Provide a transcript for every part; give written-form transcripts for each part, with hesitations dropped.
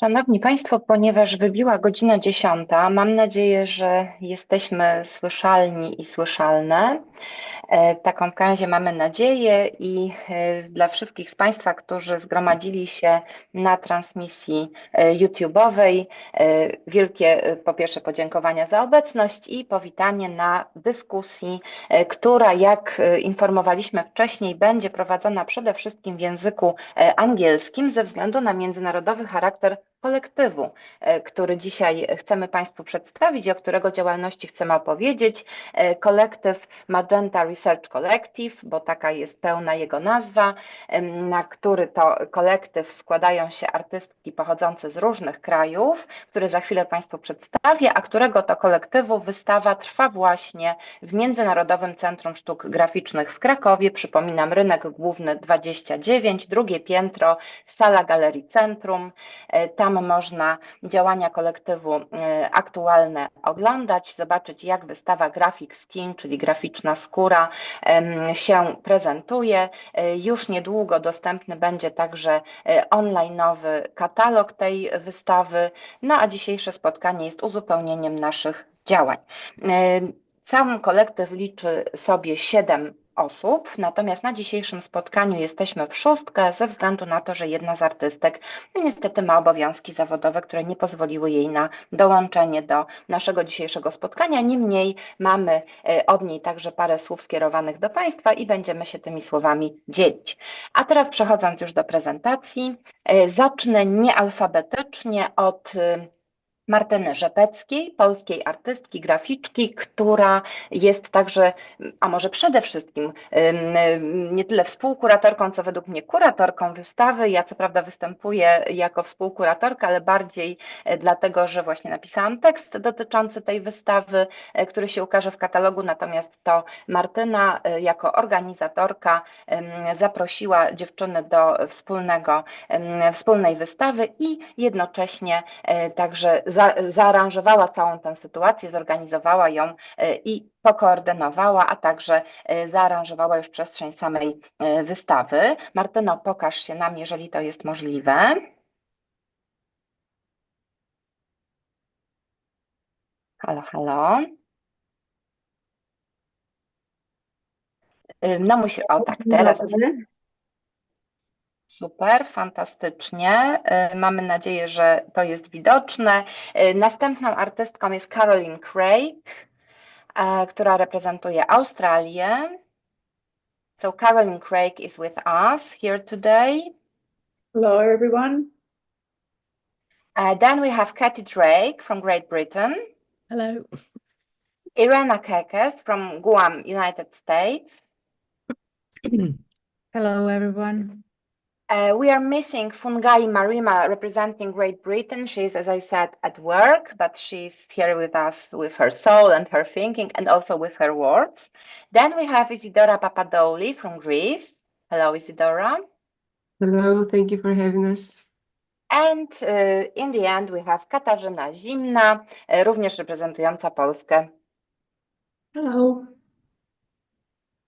Szanowni Państwo, ponieważ wybiła godzina 10, mam nadzieję, że jesteśmy słyszalni i słyszalne. Taką w razie mamy nadzieję i dla wszystkich z Państwa, którzy zgromadzili się na transmisji YouTube'owej, wielkie po pierwsze podziękowania za obecność i powitanie na dyskusji, która jak informowaliśmy wcześniej będzie prowadzona przede wszystkim w języku angielskim ze względu na międzynarodowy charakter kolektywu, który dzisiaj chcemy Państwu przedstawić i o którego działalności chcemy opowiedzieć. Kolektyw Magenta Research Collective, bo taka jest pełna jego nazwa, na który to kolektyw składają się artystki pochodzące z różnych krajów, który za chwilę Państwu przedstawię, a którego to kolektywu wystawa trwa właśnie w Międzynarodowym Centrum Sztuk Graficznych w Krakowie. Przypominam, rynek główny 29, drugie piętro, sala Galerii Centrum. Tam można działania kolektywu aktualne oglądać, zobaczyć, jak wystawa Graphic Skin, czyli graficzna skóra, się prezentuje. Już niedługo dostępny będzie także online'owy katalog tej wystawy, no a dzisiejsze spotkanie jest uzupełnieniem naszych działań. Sam kolektyw liczy sobie 7 osób, natomiast na dzisiejszym spotkaniu jesteśmy w 6 ze względu na to, że jedna z artystek niestety ma obowiązki zawodowe, które nie pozwoliły jej na dołączenie do naszego dzisiejszego spotkania. Niemniej mamy od niej także parę słów skierowanych do Państwa i będziemy się tymi słowami dzielić. A teraz przechodząc już do prezentacji, zacznę niealfabetycznie od Martyny Rzepeckiej, polskiej artystki, graficzki, która jest także, a może przede wszystkim, nie tyle współkuratorką, co według mnie kuratorką wystawy. Ja co prawda występuję jako współkuratorka, ale bardziej dlatego, że właśnie napisałam tekst dotyczący tej wystawy, który się ukaże w katalogu, natomiast to Martyna jako organizatorka zaprosiła dziewczyny do wspólnej wystawy i jednocześnie także zaaranżowała całą tę sytuację, zorganizowała ją i pokoordynowała, a także zaaranżowała już przestrzeń samej wystawy. Martyno, pokaż się nam, jeżeli to jest możliwe. Halo, halo. No o tak, teraz. Super, fantastycznie. Mamy nadzieję, że to jest widoczne. Następną artystką jest Carolyn Craig, która reprezentuje Australię. So Carolyn Craig is with us here today. Hello, everyone. Then we have Katy Drake from Great Britain. Hello. Irena Keckes from Guam, United States. Hello, everyone. We are missing Fungai Marima representing Great Britain. She is, as I said, at work, but she's here with us with her soul and her thinking and also with her words. Then we have Isidora Papadouli from Greece. Hello, Isidora. Hello, thank you for having us. And in the end we have Katarzyna Zimna, również reprezentująca Polskę. Hello.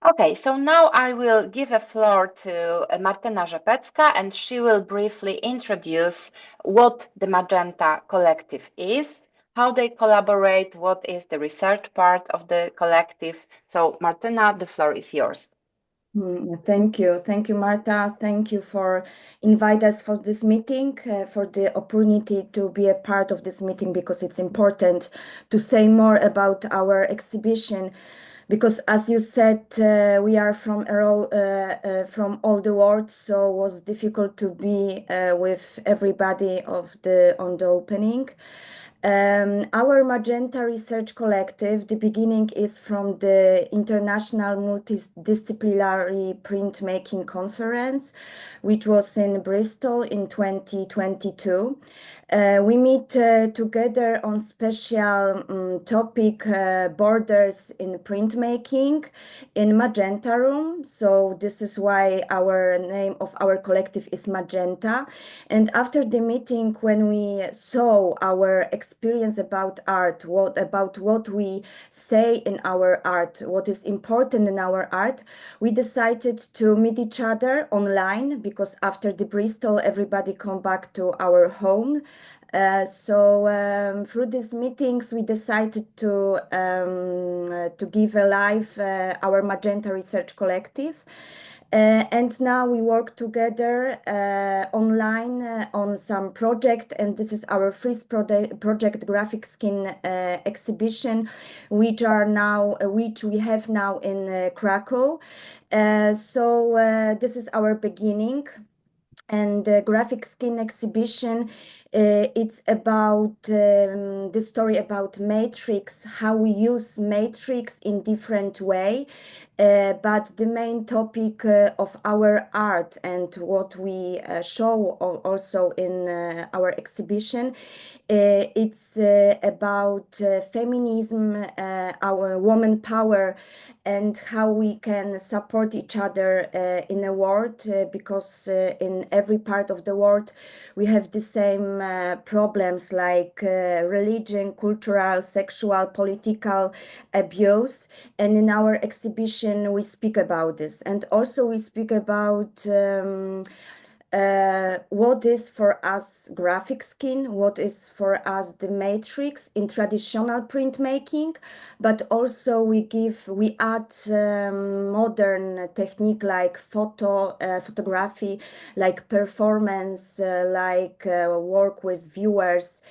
Okay, so now I will give a floor to Martyna Rzepecka and she will briefly introduce what the Magenta Collective is, how they collaborate, what is the research part of the collective. So Martyna, the floor is yours. Thank you. Thank you, Marta. Thank you for inviting us for this meeting, for the opportunity to be a part of this meeting, because it's important to say more about our exhibition. Because, as you said, we are from all the world, so it was difficult to be with everybody on the opening. Our Magenta Research Collective, the beginning is from the International Multidisciplinary Printmaking Conference, which was in Bristol in 2022. We meet together on special topic borders in printmaking in Magenta Room. So this is why our name of our collective is Magenta. And after the meeting, when we saw our experiment experience about art, about what we say in our art, what is important in our art, we decided to meet each other online, because after the Bristol, everybody come back to our home. So through these meetings, we decided to give a live our Magenta Research Collective. And now we work together online on some project, and this is our first project, Graphic Skin exhibition, which we have now in Krakow. So this is our beginning. And the Graphic Skin exhibition, it's about the story about matrix, how we use matrix in different way. But the main topic of our art and what we show also in our exhibition, it's about feminism, our woman power, and how we can support each other in the world, because in every part of the world we have the same problems like religion, cultural, sexual, political abuse. And in our exhibition we speak about this, and also we speak about what is for us graphic skin, what is for us the matrix in traditional printmaking, but also we add modern technique like photography, like performance, like work with viewers.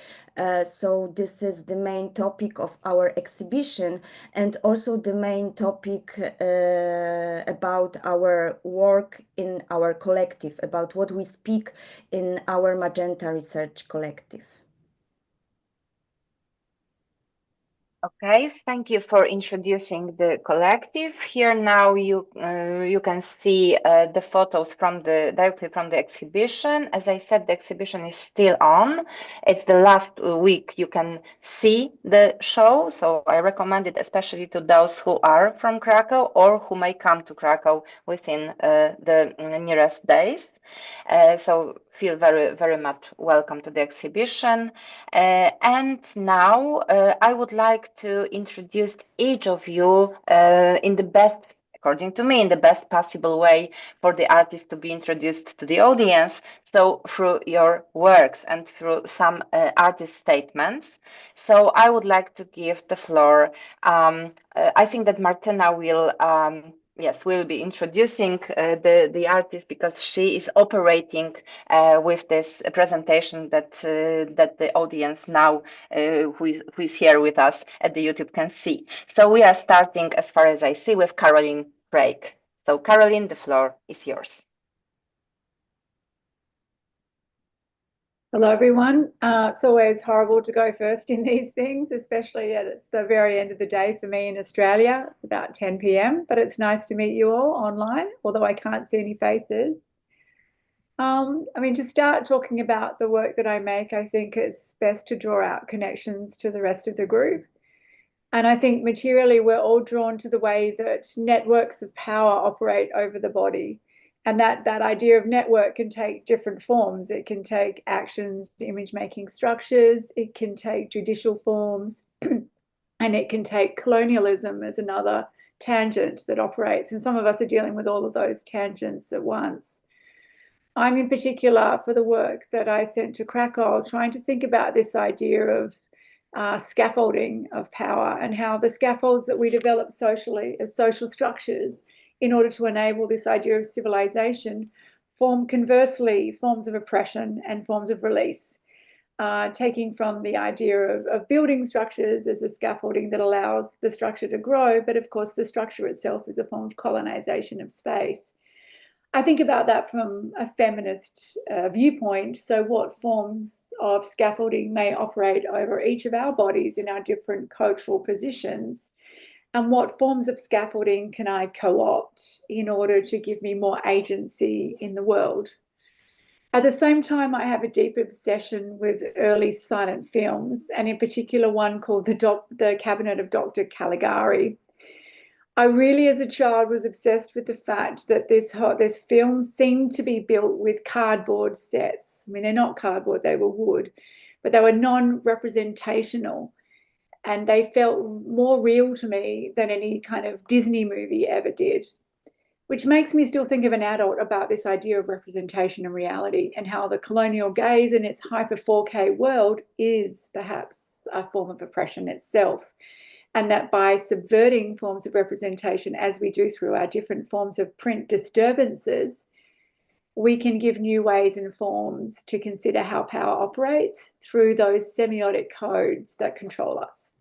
So this is the main topic of our exhibition, and also the main topic about our work in our collective, about what we speak in our Magenta Research Collective. Okay, thank you for introducing the collective. Here now you can see the photos directly from the exhibition. As I said, the exhibition is still on. It's the last week you can see the show, so I recommend it especially to those who are from Krakow or who may come to Krakow within the nearest days. So feel very, very much welcome to the exhibition. And now I would like to introduce each of you according to me, in the best possible way for the artist to be introduced to the audience. So through your works and through some artist statements. So I would like to give the floor. I think that Martyna will we'll be introducing the artist, because she is operating with this presentation that the audience now who is here with us at the YouTube can see. So we are starting, as far as I see, with Carolyn Craig. So Carolyn, the floor is yours. Hello, everyone. It's always horrible to go first in these things, especially it's the very end of the day for me in Australia. It's about 10 p.m, but it's nice to meet you all online, although I can't see any faces. To start talking about the work that I make, I think it's best to draw out connections to the rest of the group. And I think materially we're all drawn to the way that networks of power operate over the body. And that idea of network can take different forms. It can take actions, image-making structures, it can take judicial forms, and it can take colonialism as another tangent that operates. And some of us are dealing with all of those tangents at once. I'm in particular, for the work that I sent to Krakow, trying to think about this idea of scaffolding of power, and how the scaffolds that we develop socially as social structures in order to enable this idea of civilization form conversely forms of oppression and forms of release, taking from the idea of building structures as a scaffolding that allows the structure to grow, but of course the structure itself is a form of colonization of space. I think about that from a feminist viewpoint. So what forms of scaffolding may operate over each of our bodies in our different cultural positions? And what forms of scaffolding can I co-opt in order to give me more agency in the world? At the same time, I have a deep obsession with early silent films, and in particular one called The Cabinet of Dr. Caligari. I really, as a child, was obsessed with the fact that this film seemed to be built with cardboard sets. They're not cardboard, they were wood. but they were non-representational. And they felt more real to me than any kind of Disney movie ever did, which makes me still think of an adult about this idea of representation and reality, and how the colonial gaze in its hyper 4K world is perhaps a form of oppression itself. And that by subverting forms of representation, as we do through our different forms of print disturbances, we can give new ways and forms to consider how power operates through those semiotic codes that control us.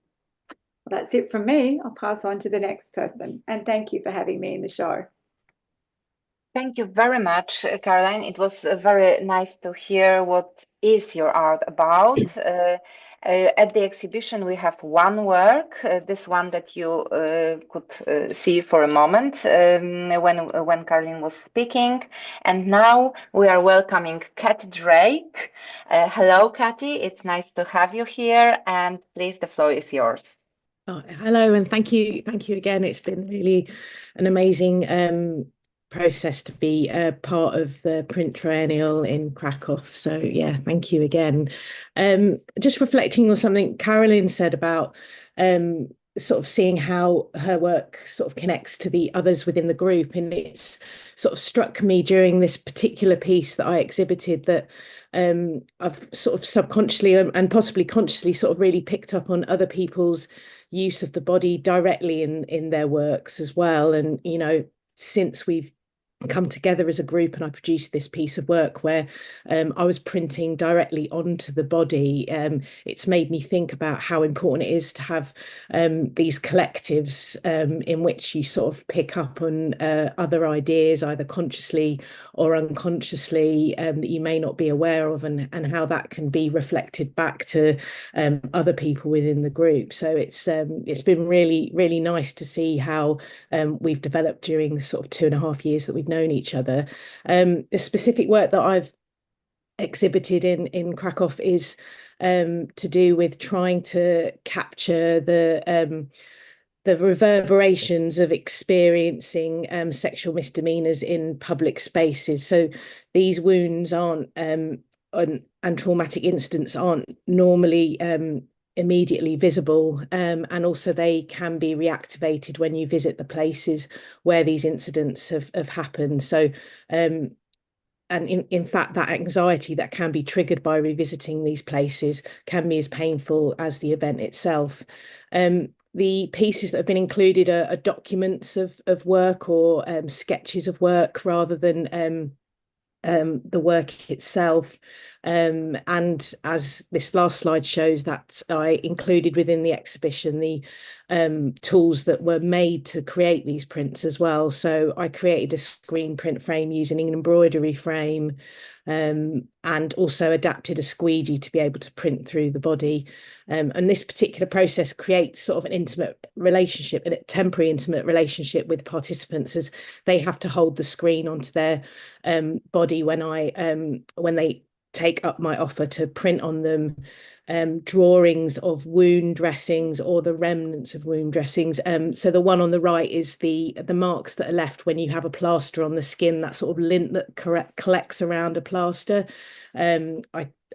Well, that's it from me. I'll pass on to the next person. And thank you for having me in the show. Thank you very much, Caroline. It was very nice to hear what is your art about. At the exhibition, we have one work, this one that you could see for a moment when Caroline was speaking. And now we are welcoming Katy Drake. Hello, Katy. It's nice to have you here. And please, the floor is yours. Oh, hello, and thank you again. It's been really an amazing process to be a part of the print triennial in Krakow. So yeah, thank you again. Just reflecting on something Carolyn said about sort of seeing how her work sort of connects to the others within the group, and it's sort of struck me during this particular piece that I exhibited that I've sort of subconsciously and possibly consciously sort of really picked up on other people's use of the body directly in their works as well. And you know, since we've come together as a group and I produced this piece of work where I was printing directly onto the body, it's made me think about how important it is to have these collectives in which you sort of pick up on other ideas, either consciously or unconsciously, that you may not be aware of, and how that can be reflected back to other people within the group. So it's been really, really nice to see how we've developed during the sort of 2.5 years that we've known each other. The specific work that I've exhibited in Krakow is to do with trying to capture the reverberations of experiencing sexual misdemeanors in public spaces. So these wounds aren't and traumatic incidents aren't normally immediately visible, and also they can be reactivated when you visit the places where these incidents have happened. So and in fact, that anxiety that can be triggered by revisiting these places can be as painful as the event itself. The pieces that have been included are documents of work or sketches of work rather than the work itself. And as this last slide shows, that I included within the exhibition the tools that were made to create these prints as well. So I created a screen print frame using an embroidery frame, and also adapted a squeegee to be able to print through the body. And this particular process creates sort of an intimate relationship, a temporary intimate relationship with participants, as they have to hold the screen onto their body when they take up my offer to print on them drawings of wound dressings or the remnants of wound dressings. So the one on the right is the marks that are left when you have a plaster on the skin, that sort of lint that collects around a plaster.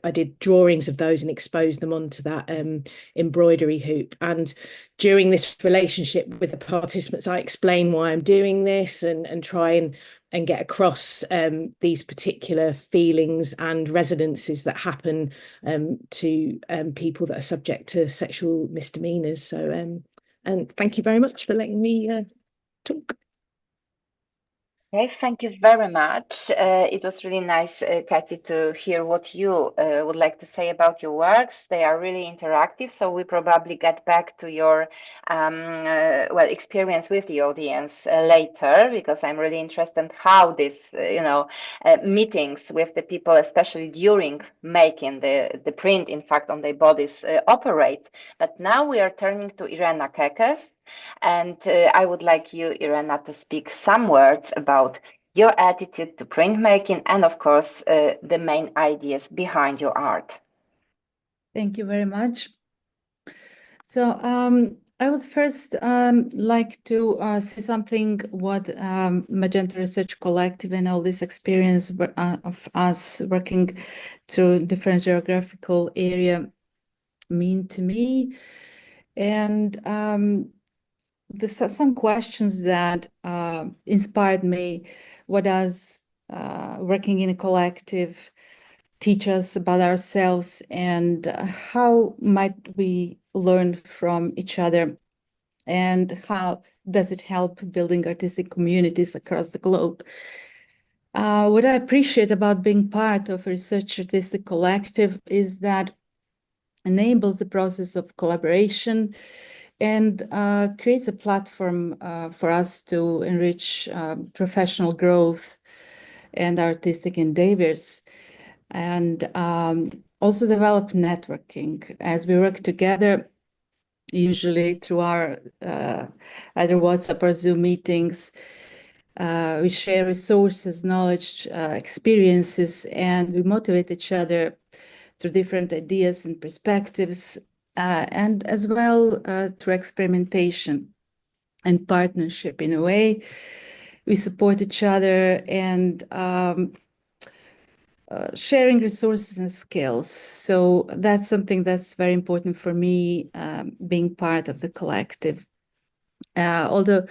I did drawings of those and exposed them onto that embroidery hoop. And during this relationship with the participants, I explain why I'm doing this and try and get across these particular feelings and resonances that happen to people that are subject to sexual misdemeanors. So, and thank you very much for letting me talk. Okay, thank you very much. It was really nice, Katy, to hear what you would like to say about your works. They are really interactive, so we probably get back to your experience with the audience later, because I'm really interested in how this, meetings with the people, especially during making the print, in fact, on their bodies operate. But now we are turning to Irena Keckes. And I would like you, Irena, to speak some words about your attitude to printmaking and, of course, the main ideas behind your art. Thank you very much. So I would first like to say something what Magenta Research Collective and all this experience of us working through different geographical area mean to me. And there's some questions that inspired me. What does working in a collective teach us about ourselves, and how might we learn from each other, and how does it help building artistic communities across the globe? What I appreciate about being part of a research artistic collective is that enables the process of collaboration and creates a platform for us to enrich professional growth and artistic endeavors, and also develop networking as we work together, usually through our either WhatsApp or Zoom meetings. We share resources, knowledge, experiences, and we motivate each other through different ideas and perspectives, and as well through experimentation and partnership. In a way, we support each other and sharing resources and skills. So that's something that's very important for me, being part of the collective. Although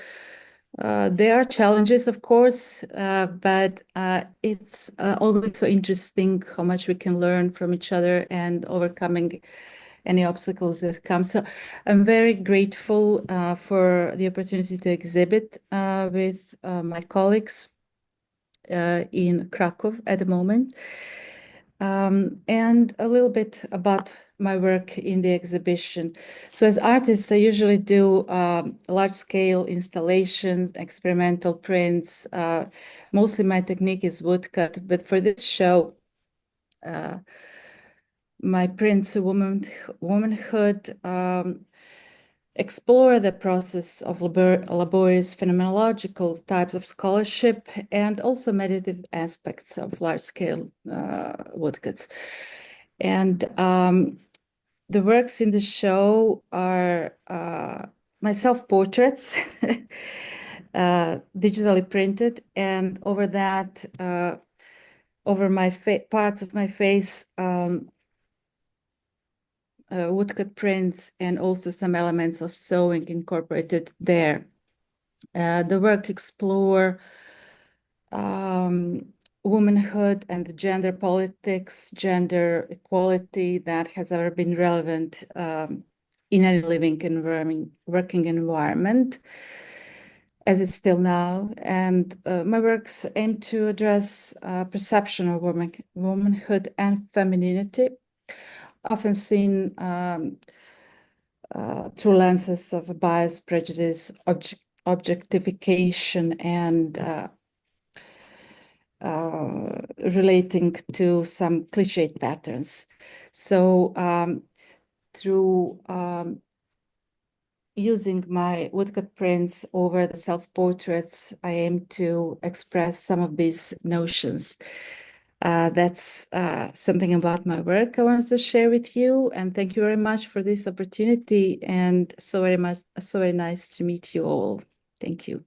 there are challenges, of course, but it's always so interesting how much we can learn from each other and overcoming any obstacles that come. So I'm very grateful for the opportunity to exhibit with my colleagues in Krakow at the moment. And a little bit about my work in the exhibition. So as artist, I usually do large-scale installations, experimental prints. Mostly my technique is woodcut, but for this show, my prints, womanhood, explore the process of laborious phenomenological types of scholarship and also meditative aspects of large-scale woodcuts. And the works in the show are my self-portraits, digitally printed, and over that, over my parts of my face, woodcut prints, and also some elements of sewing incorporated there. The work explore womanhood and gender politics, gender equality that has ever been relevant in any living working environment, as it's still now. And my works aim to address perception of womanhood and femininity, often seen through lenses of bias, prejudice, objectification, and relating to some cliched patterns. So through using my woodcut prints over the self-portraits, I aim to express some of these notions. That's something about my work I wanted to share with you, and thank you very much for this opportunity, and so very nice to meet you all. Thank you.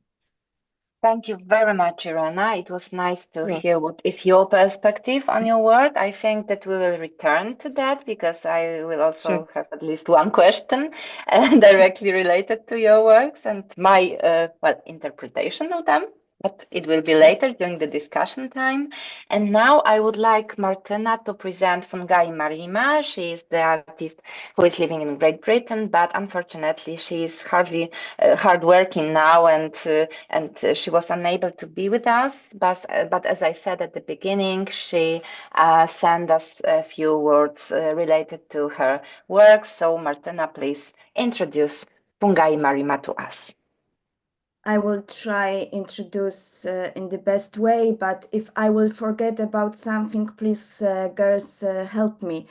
Thank you very much, Irena. It was nice to hear what is your perspective on your work. I think that we will return to that because I will also have at least one question directly related to your works and my interpretation of them. But it will be later during the discussion time. And now I would like Martyna to present Fungai Marima. She is the artist who is living in Great Britain, but unfortunately she is hardworking now, and she was unable to be with us. But as I said at the beginning, she sent us a few words related to her work. So Martyna, please introduce Fungai Marima to us. I will try introduce in the best way, but if I will forget about something, please, girls, help me.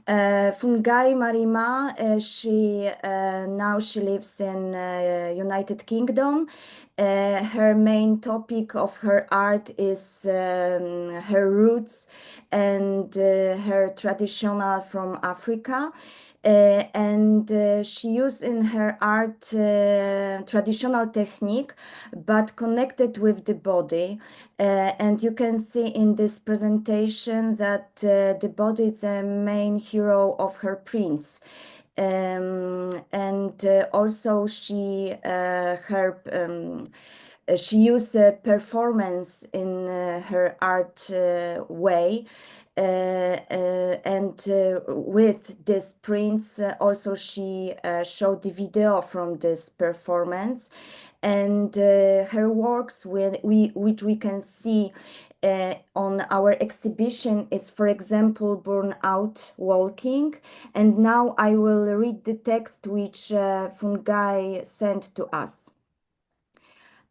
Fungai Marima, she now she lives in United Kingdom. Her main topic of her art is her roots and her traditional from Africa. and she used in her art traditional technique, but connected with the body. And you can see in this presentation that the body is a main hero of her prints. And also she used performance in her art way. And with this prints, also she showed the video from this performance, and her works, which we can see on our exhibition, is, for example, Burnout Walking. And now I will read the text which Fungai sent to us.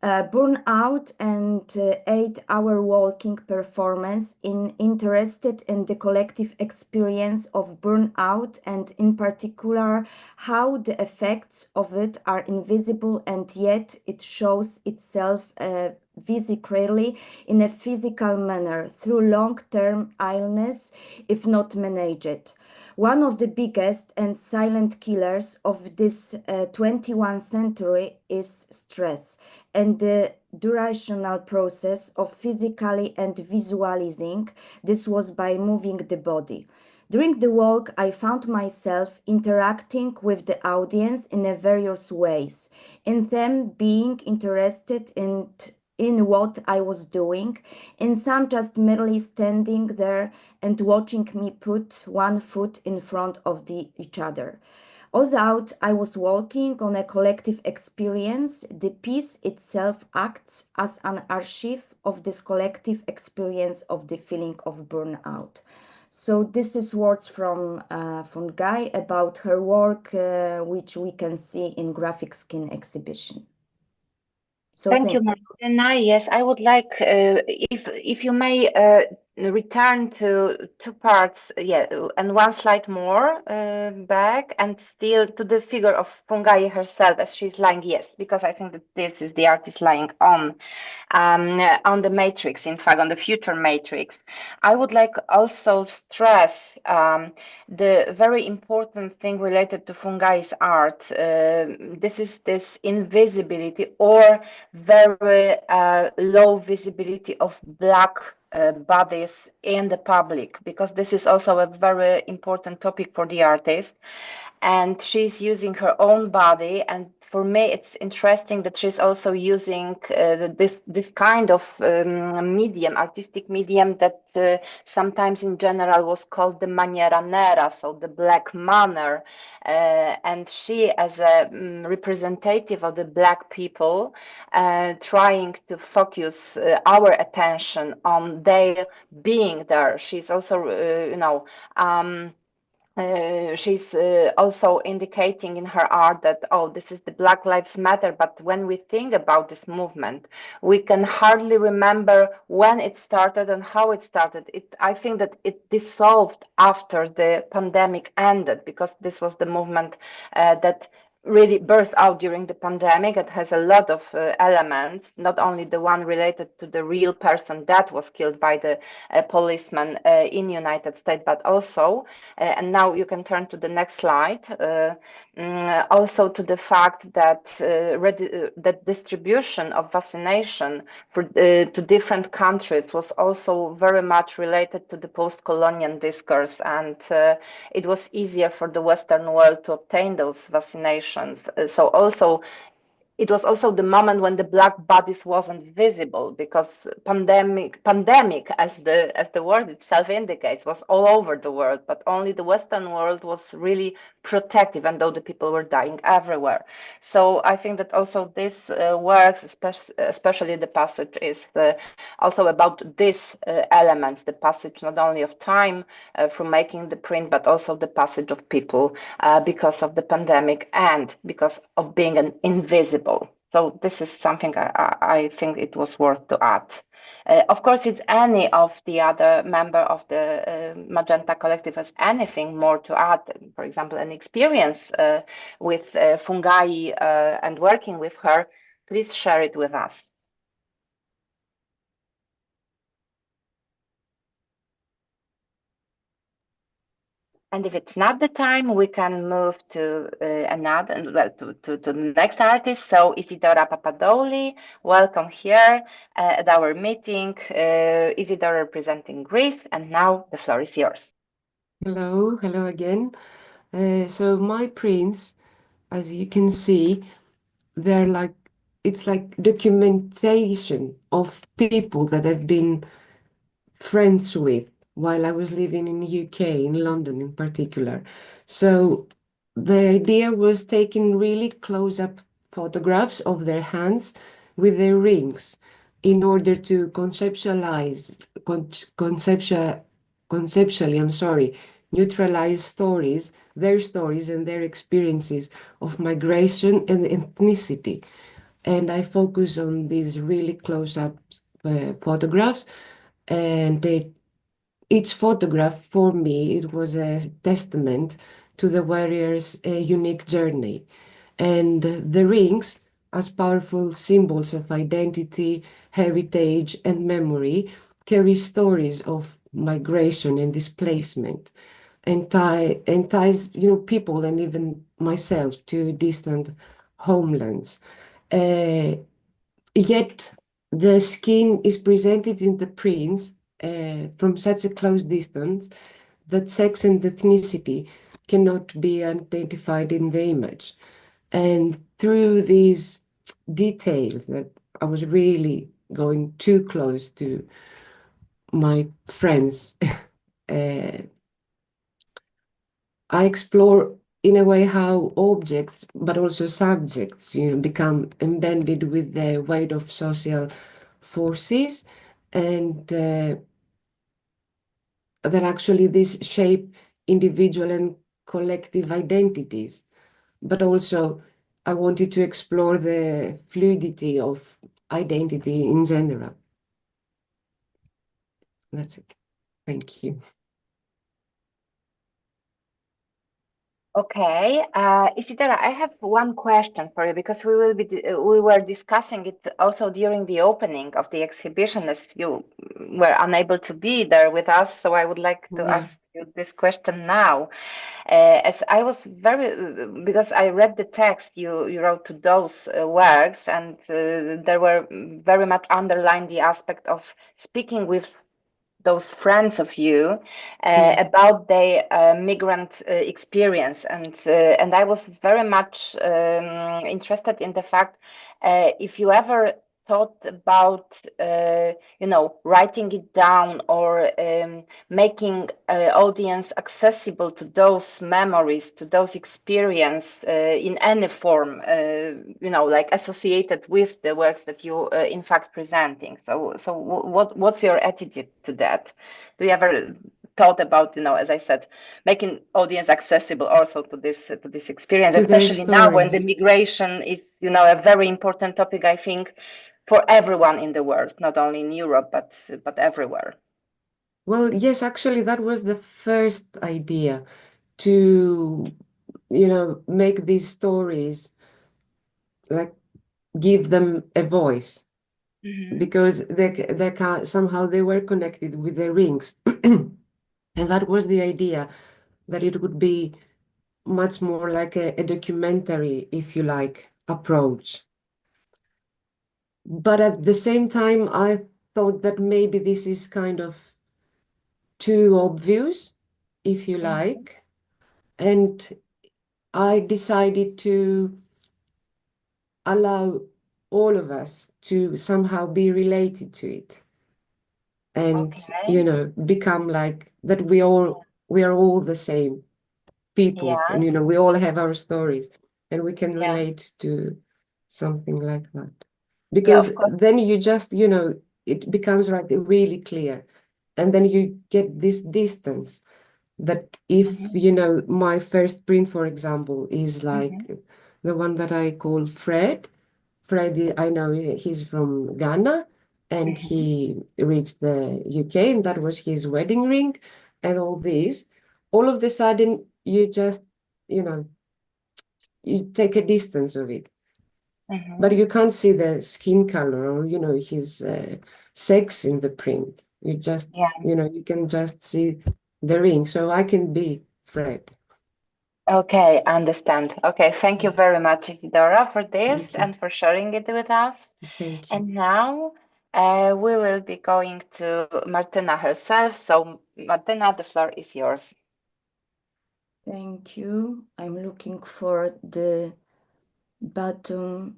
Burnout and 8-hour walking performance interested in the collective experience of burnout, and in particular how the effects of it are invisible, and yet it shows itself viscerally in a physical manner through long-term illness if not managed. One of the biggest and silent killers of this 21st century is stress, and the durational process of physically and visualizing this was by moving the body. During the walk, I found myself interacting with the audience in various ways, in them being interested in what I was doing, and some just merely standing there and watching me put one foot in front of each other. Although I was walking on a collective experience, the piece itself acts as an archive of this collective experience of the feeling of burnout. So this is words from Fungai about her work, which we can see in Graphic Skin exhibition. So Thank you, Martyna. Yes, I would like, if you may return to two parts, and one slide more back, and still to the figure of Fungai herself as she's lying. Yes, because I think that this is the artist lying on the matrix, in fact, on the future matrix. I would like also stress the very important thing related to Fungai's art. This is this invisibility or very low visibility of Black bodies in the public, because this is also a very important topic for the artist. And she's using her own body, and for me it's interesting that she's also using this kind of medium, artistic medium, that sometimes in general was called the maniera nera, so the black manner, and she, as a representative of the Black people, trying to focus our attention on their being there. She's also she's also indicating in her art that, oh, this is the Black Lives Matter, but when we think about this movement, we can hardly remember when it started and how it started. I think that it dissolved after the pandemic ended, because this was the movement that really burst out during the pandemic. It has a lot of elements, not only the one related to the real person that was killed by the policeman in United States, but also, and now you can turn to the next slide, also to the fact that that distribution of vaccination to different countries was also very much related to the post-colonial discourse, and it was easier for the Western world to obtain those vaccinations. So also it was also the moment when the Black bodies wasn't visible, because pandemic, as the word itself indicates, was all over the world, but only the Western world was really protective, and though the people were dying everywhere. So I think that also this works, especially the passage, is also about these elements, the passage not only of time from making the print, but also the passage of people because of the pandemic and because of being an invisible. So this is something I think it was worth to add. Of course, if any of the other member of the Magenta Collective has anything more to add, for example, an experience with Fungai and working with her, please share it with us. And if it's not the time, we can move to another, well, to the next artist. So Isidora Papadouli, welcome here at our meeting. Isidora representing Greece, and now the floor is yours. Hello again. So my prints, as you can see, it's like documentation of people that I've been friends with while I was living in the UK, in London in particular. So the idea was taking really close-up photographs of their hands with their rings in order to conceptually, neutralize their stories and their experiences of migration and ethnicity. And I focus on these really close-up photographs, and each photograph for me, it was a testament to the warrior's unique journey. And the rings, as powerful symbols of identity, heritage, and memory, carry stories of migration and displacement, and ties people and even myself to distant homelands. Yet the skin is presented in the prints from such a close distance that sex and ethnicity cannot be identified in the image. And through these details that I was really going too close to my friends, I explore in a way how objects, but also subjects, become embedded with the weight of social forces, and that actually this shape individual and collective identities. But also I wanted to explore the fluidity of identity in general. That's it. Thank you. Okay, Isidora, I have one question for you, because we were discussing it also during the opening of the exhibition, as you were unable to be there with us. So I would like to ask you this question now. As I was because I read the text you wrote to those works, and there were very much underlined the aspect of speaking with those friends of you about their migrant experience, and I was very much interested in the fact if you ever thought about writing it down or making audience accessible to those memories, to those experience in any form, like associated with the works that you in fact presenting. So what's your attitude to that? Do you ever thought about, as I said, making audience accessible also to this experience, To their especially now when the stories. migration is, a very important topic, I think, for everyone in the world, not only in Europe, but everywhere. Well, yes, actually, that was the first idea, to, make these stories, like, give them a voice, because somehow they were connected with the rings. And that was the idea, that it would be much more like a documentary, if you like, approach. But at the same time, I thought that maybe this is kind of too obvious, if you like. And I decided to allow all of us to somehow be related to it. And, become like that we are all the same people. Yeah. And, we all have our stories, and we can relate to something like that. Because then you just, it becomes like really clear. And then you get this distance that if, my first print, for example, is like the one that I call Fred. Fred, I know he's from Ghana, and he reached the UK, and that was his wedding ring, and all this. All of a sudden, you just, you take a distance of it. But you can't see the skin color or, his sex in the print. You just, you can just see the ring. So I can be thread. Okay, understand. Okay, thank you very much, Isidora, for this and for sharing it with us. Thank you. And now we will be going to Martyna herself. So, Martyna, the floor is yours. Thank you. I'm looking for the button.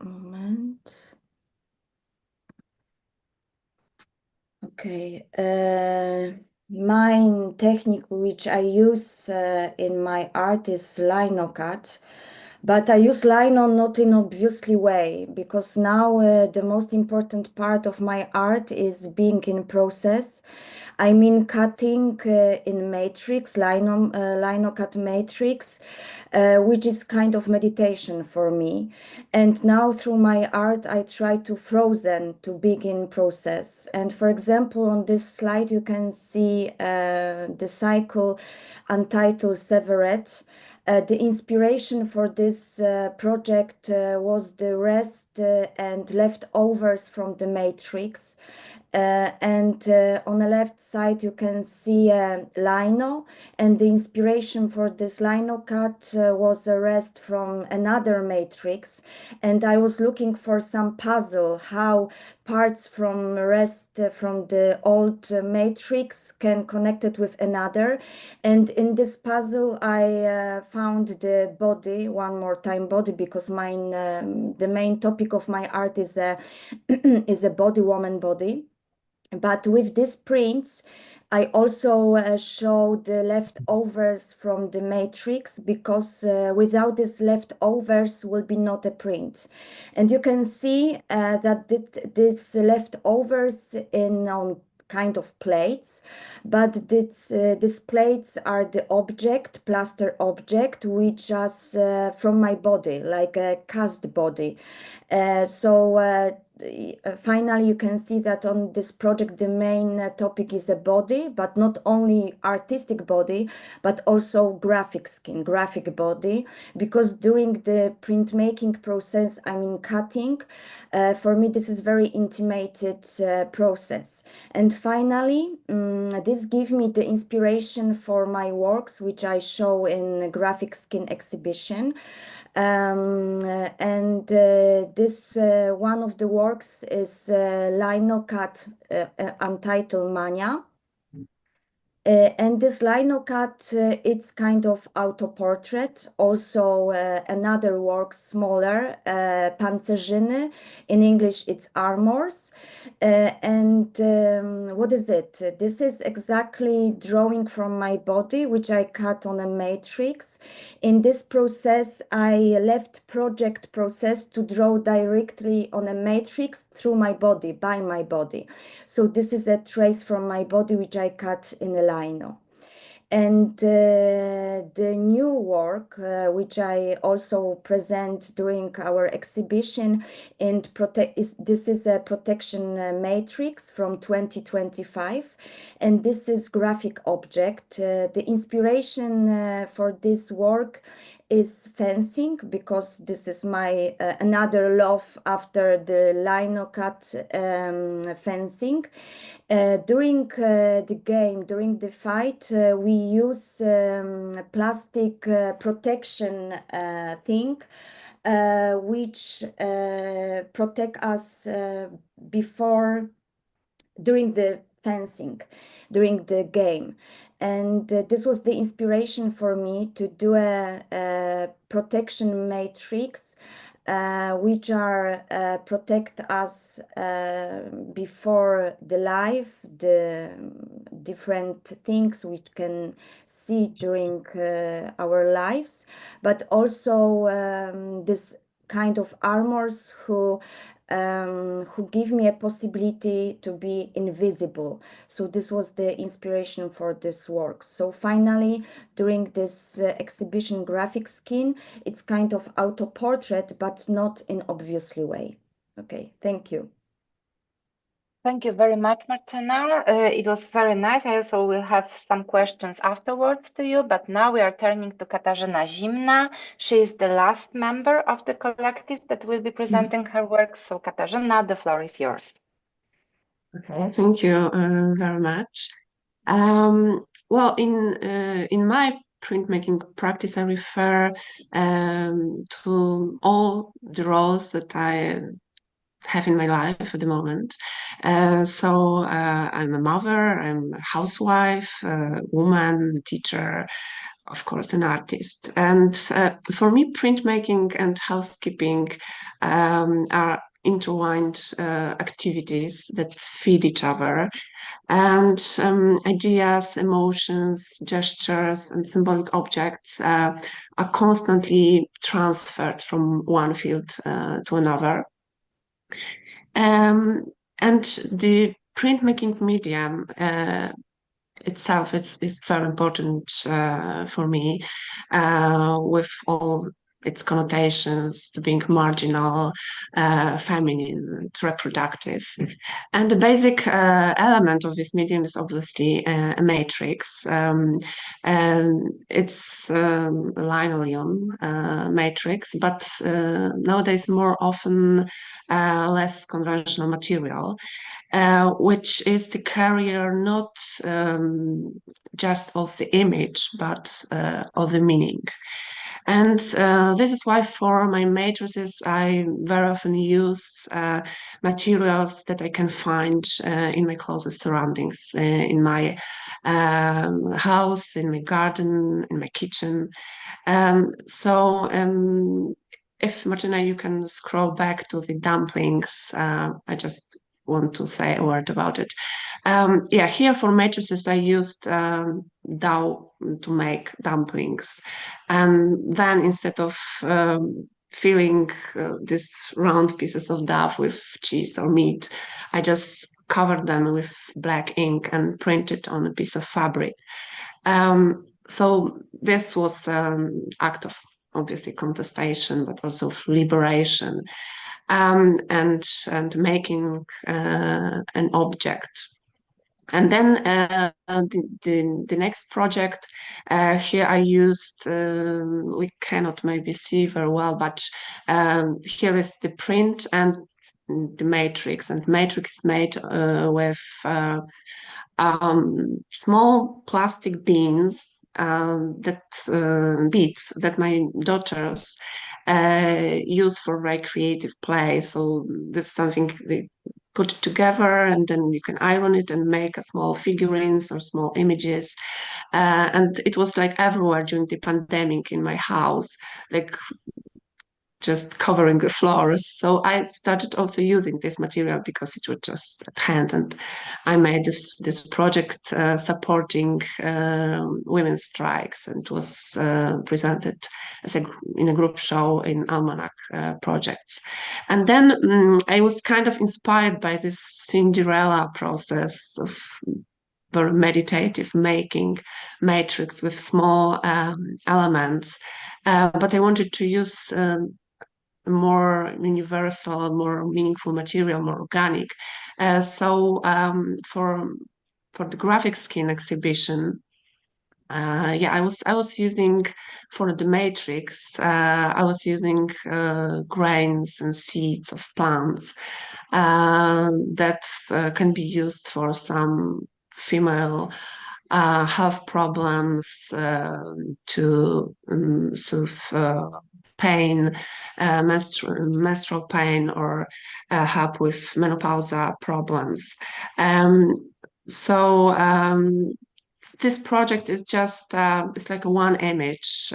Moment. Okay. My technique which I use in my art is lino cut, but I use lino not in obviously way, because now the most important part of my art is being in process. I mean cutting in matrix, lino cut matrix, which is kind of meditation for me. And now through my art, I try to frozen to begin process. And for example, on this slide, you can see the cycle Untitled Chapter. The inspiration for this project was the rest and leftovers from the matrix. And on the left side, you can see lino, and the inspiration for this lino cut was a rest from another matrix. And I was looking for some puzzle, how parts from rest from the old matrix can connect it with another. And in this puzzle, I found the body, one more time body, because the main topic of my art is a, is a body, woman body. But with these prints, I also show the leftovers from the matrix, because without these leftovers will be not a print. And you can see that these leftovers on kind of plates, but these plates are the object, plaster object, which is from my body, like a cast body. Finally, you can see that on this project, the main topic is a body, but not only artistic body, but also graphic skin, graphic body, because during the printmaking process, I mean cutting, for me, this is very intimated process. And finally, this gives me the inspiration for my works, which I show in graphic skin exhibition. This one of the works is lino cut Untitled Mania. And this lino cut, it's kind of auto-portrait. Also another work, smaller, pancerzyny. In English, it's armors. What is it? This is exactly drawing from my body, which I cut on a matrix. In this process, I left project process to draw directly on a matrix through my body, by my body. So this is a trace from my body, which I cut in a lino. And the new work, which I also present during our exhibition, and this is a protection matrix from 2025, and this is graphic object. The inspiration for this work is fencing, because this is my another love after the lino cut fencing. During the game, during the fight, we use plastic protection thing, which protect us during the fencing, during the game. And this was the inspiration for me to do a protection matrix, which are protect us before the life, the different things we can see during our lives, but also this kind of armors who give me a possibility to be invisible. So this was the inspiration for this work. So finally, during this exhibition graphic skin, it's kind of auto-portrait, but not in obviously way. Okay, thank you. Thank you very much, Martyna. It was very nice. I also will have some questions afterwards to you, but now we are turning to Katarzyna Zimna. She is the last member of the collective that will be presenting her work. So Katarzyna, the floor is yours. Okay, thank you very much. Well, in my printmaking practice, I refer to all the roles that I have in my life at the moment. So I'm a mother, I'm a housewife, a woman, teacher, of course, an artist. And for me, printmaking and housekeeping are intertwined activities that feed each other. And ideas, emotions, gestures, and symbolic objects are constantly transferred from one field to another. And the printmaking medium itself is very important for me, with all its connotations to being marginal, feminine, reproductive. And the basic element of this medium is obviously a matrix. And it's a linoleum matrix, but nowadays more often less conventional material. Which is the carrier not just of the image, but of the meaning. And this is why for my matrices, I very often use materials that I can find in my closest surroundings, in my house, in my garden, in my kitchen. If Martyna, you can scroll back to the dumplings, I just want to say a word about it. Here for matrices, I used dough to make dumplings. And then instead of filling these round pieces of dough with cheese or meat, I just covered them with black ink and printed on a piece of fabric. So this was an act of obviously contestation, but also of liberation, and making an object. And then the next project, here I used, we cannot maybe see very well, but here is the print and the matrix, and matrix made with small plastic beads that my daughters use for very creative play. So this is something they put together, and then you can iron it and make a small figurines or small images. And it was like everywhere during the pandemic in my house, like just covering the floors. So I started also using this material because it was just at hand, and I made this project supporting women's strikes, and was presented as in a group show in Almanac projects. And then I was kind of inspired by this Cinderella process of very meditative making matrix with small elements, but I wanted to use more universal, more meaningful material, more organic. So for the graphic skin exhibition, I was using, for the matrix, I was using grains and seeds of plants that can be used for some female health problems, to sort of pain, menstrual pain, or help with menopausal problems. This project is just, it's like a one image.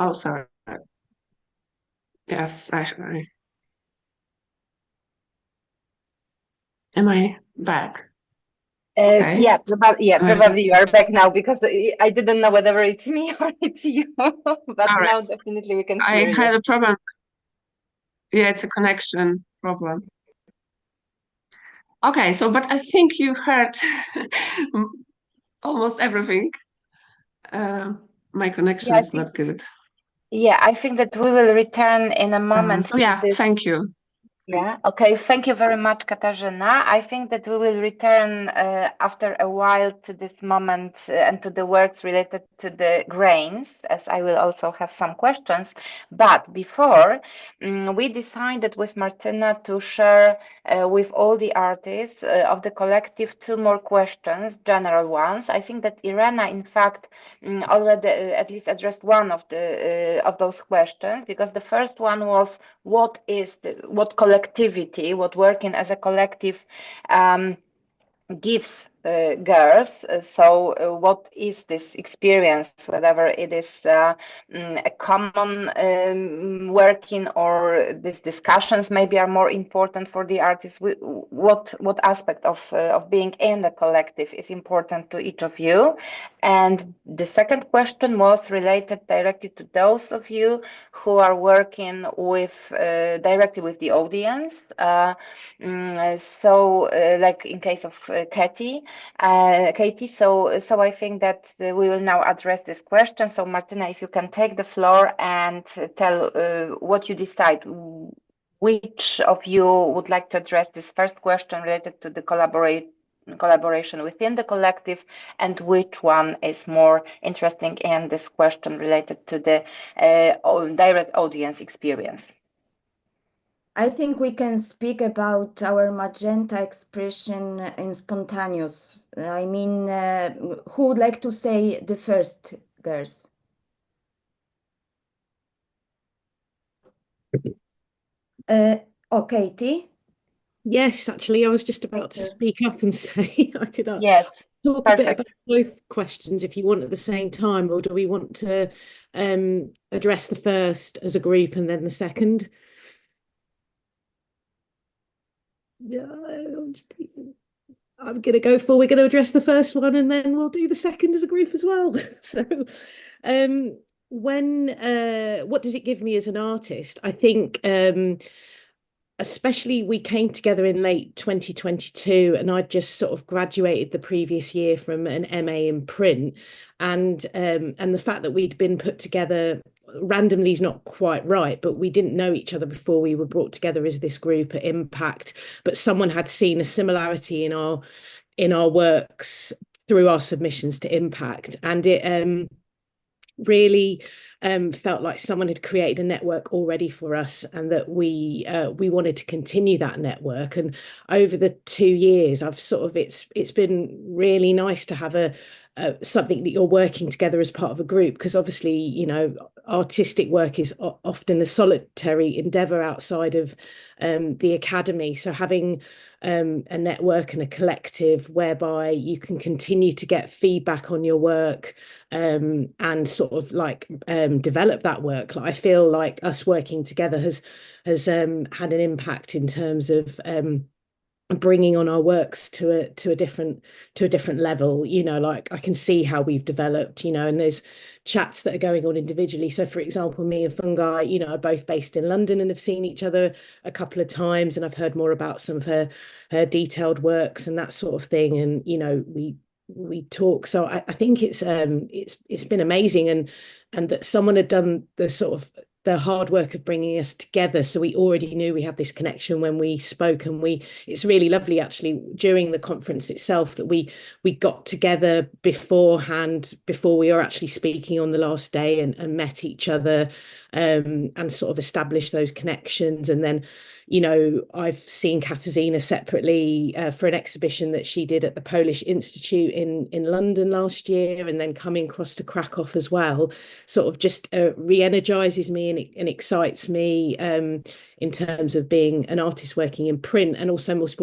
Oh, sorry. Yes, am I back? Okay. Yeah, probably you are back now, because I didn't know whether it's me or it's you, but now definitely we can hear you. I had a problem. Yeah, it's a connection problem. Okay, so but I think you heard almost everything. My connection is not good. Yeah, I think that we will return in a moment. So yeah, thank you. Yeah, okay, thank you very much, Katarzyna. I think that we will return after a while to this moment and to the works related to the grains, as I will also have some questions. But before, we decided with Martyna to share with all the artists of the collective 2 more questions, general ones. I think that Irena, in fact, already at least addressed one of those questions, because the first one was, what collectivity, what working as a collective gives girls. So what is this experience, whether it is a common working, or these discussions maybe are more important for the artists? What aspect of being in the collective is important to each of you? And the second question was related directly to those of you who are working with directly with the audience. Like in case of Katy. So I think that we will now address this question. So Martyna, if you can take the floor and tell what you decide. Which of you would like to address this first question related to the collaboration within the collective, and which one is more interesting in this question related to the direct audience experience? I think we can speak about our magenta expression in spontaneous. I mean, who would like to say the first, girls? Katy? Yes, actually, I was just about to speak up and say I could talk perfect. a bit about both questions if you want at the same time, or do we want to address the first as a group and then the second? I'm going to go for, we're going to address the first one and then we'll do the second as a group as well. So what does it give me as an artist? I think especially we came together in late 2022, and I'd just sort of graduated the previous year from an MA in print, and the fact that we'd been put together randomly is not quite right, but we didn't know each other before we were brought together as this group at Impact, but someone had seen a similarity in our works through our submissions to Impact, and it really felt like someone had created a network already for us, and that we wanted to continue that network. And over the 2 years, it's been really nice to have something that you're working together as part of a group, because obviously, you know, artistic work is often a solitary endeavor outside of the academy. So having a network and a collective whereby you can continue to get feedback on your work and sort of like develop that work. Like, I feel like us working together has had an impact in terms of bringing on our works to a different level. You know, like, I can see how we've developed, you know, and there's chats that are going on individually. So for example, me and Fungai, you know, are both based in London and have seen each other a couple of times, and I've heard more about some of her detailed works and that sort of thing, and you know, we talk. So I think it's been amazing, and that someone had done the hard work of bringing us together. So we already knew we had this connection when we spoke, and it's really lovely actually during the conference itself that we got together beforehand, before we were actually speaking on the last day, and met each other and sort of established those connections. And then, you know, I've seen Katarzyna separately for an exhibition that she did at the Polish Institute in London last year, and then coming across to Krakow as well, sort of just re-energizes me and excites me in terms of being an artist working in print, and also most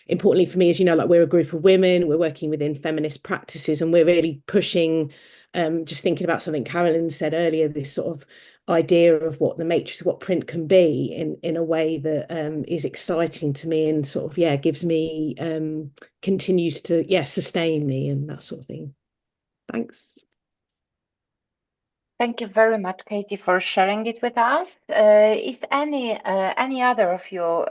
importantly for me is, you know, like we're a group of women, we're working within feminist practices, and we're really pushing, just thinking about something Carolyn said earlier, this sort of idea of what the matrix, what print can be in a way that is exciting to me and sort of, yeah, gives me, continues to, yeah, sustain me and that sort of thing. Thanks. Thank you very much, Katy, for sharing it with us. Is any other of you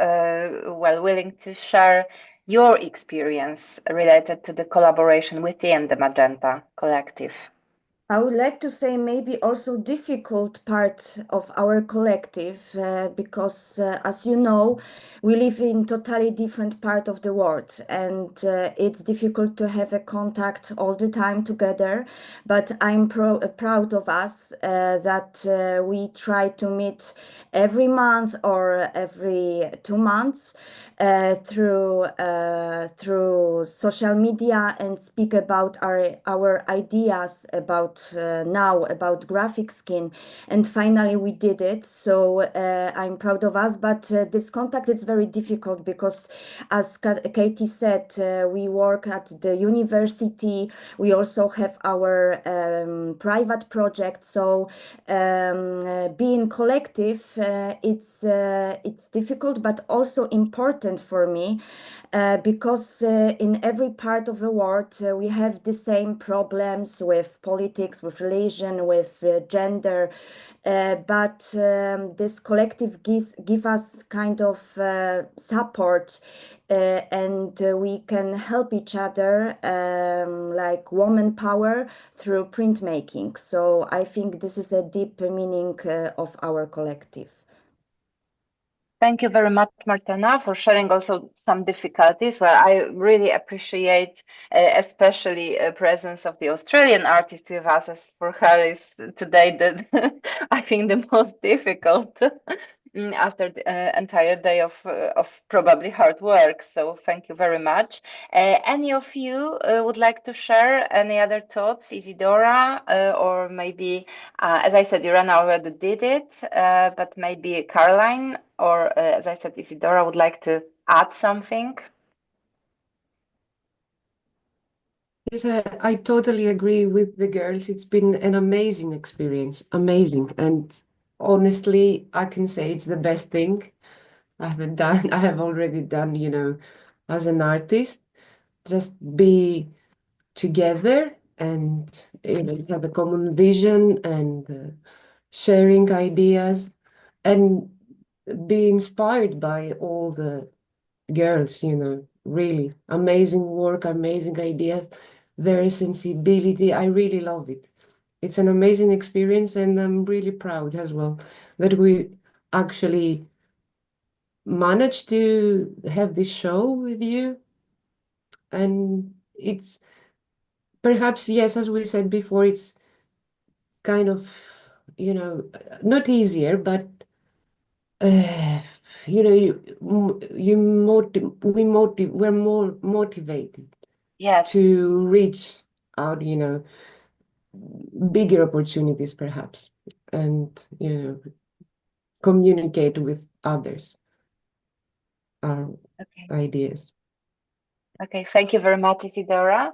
willing to share your experience related to the collaboration within the Magenta Collective? I would like to say maybe also difficult part of our collective because as you know, we live in totally different part of the world, and it's difficult to have a contact all the time together. But I'm proud of us that we try to meet every month or every 2 months through social media and speak about our ideas about now about graphic skin, and finally we did it. So I'm proud of us, but this contact is very difficult because, as Katy said, we work at the university, we also have our private project, so being collective, it's difficult but also important for me because in every part of the world we have the same problems with politics, with religion, with gender, but this collective give us kind of support and we can help each other like woman power through printmaking. So I think this is a deep meaning of our collective. Thank you very much, Martyna, for sharing also some difficulties. Well, I really appreciate especially presence of the Australian artist with us, as for her is today I think the most difficult after the entire day of probably hard work. So thank you very much. Any of you would like to share any other thoughts, Isidora, or maybe, as I said, Irena already did it, but maybe Caroline, or as I said, Isidora would like to add something? Yes, I totally agree with the girls. It's been an amazing experience, amazing. And honestly, I can say it's the best thing I have already done, you know, as an artist. Just be together and, you know, have a common vision and sharing ideas and be inspired by all the girls, you know, really amazing work, amazing ideas, their sensibility. I really love it. It's an amazing experience, and I'm really proud as well that we actually managed to have this show with you. And it's perhaps, yes, as we said before, it's kind of, you know, not easier, but you know, we're more motivated, yes, to reach out, you know, bigger opportunities perhaps, and, you know, communicate with others our ideas. Okay, thank you very much, Isidora.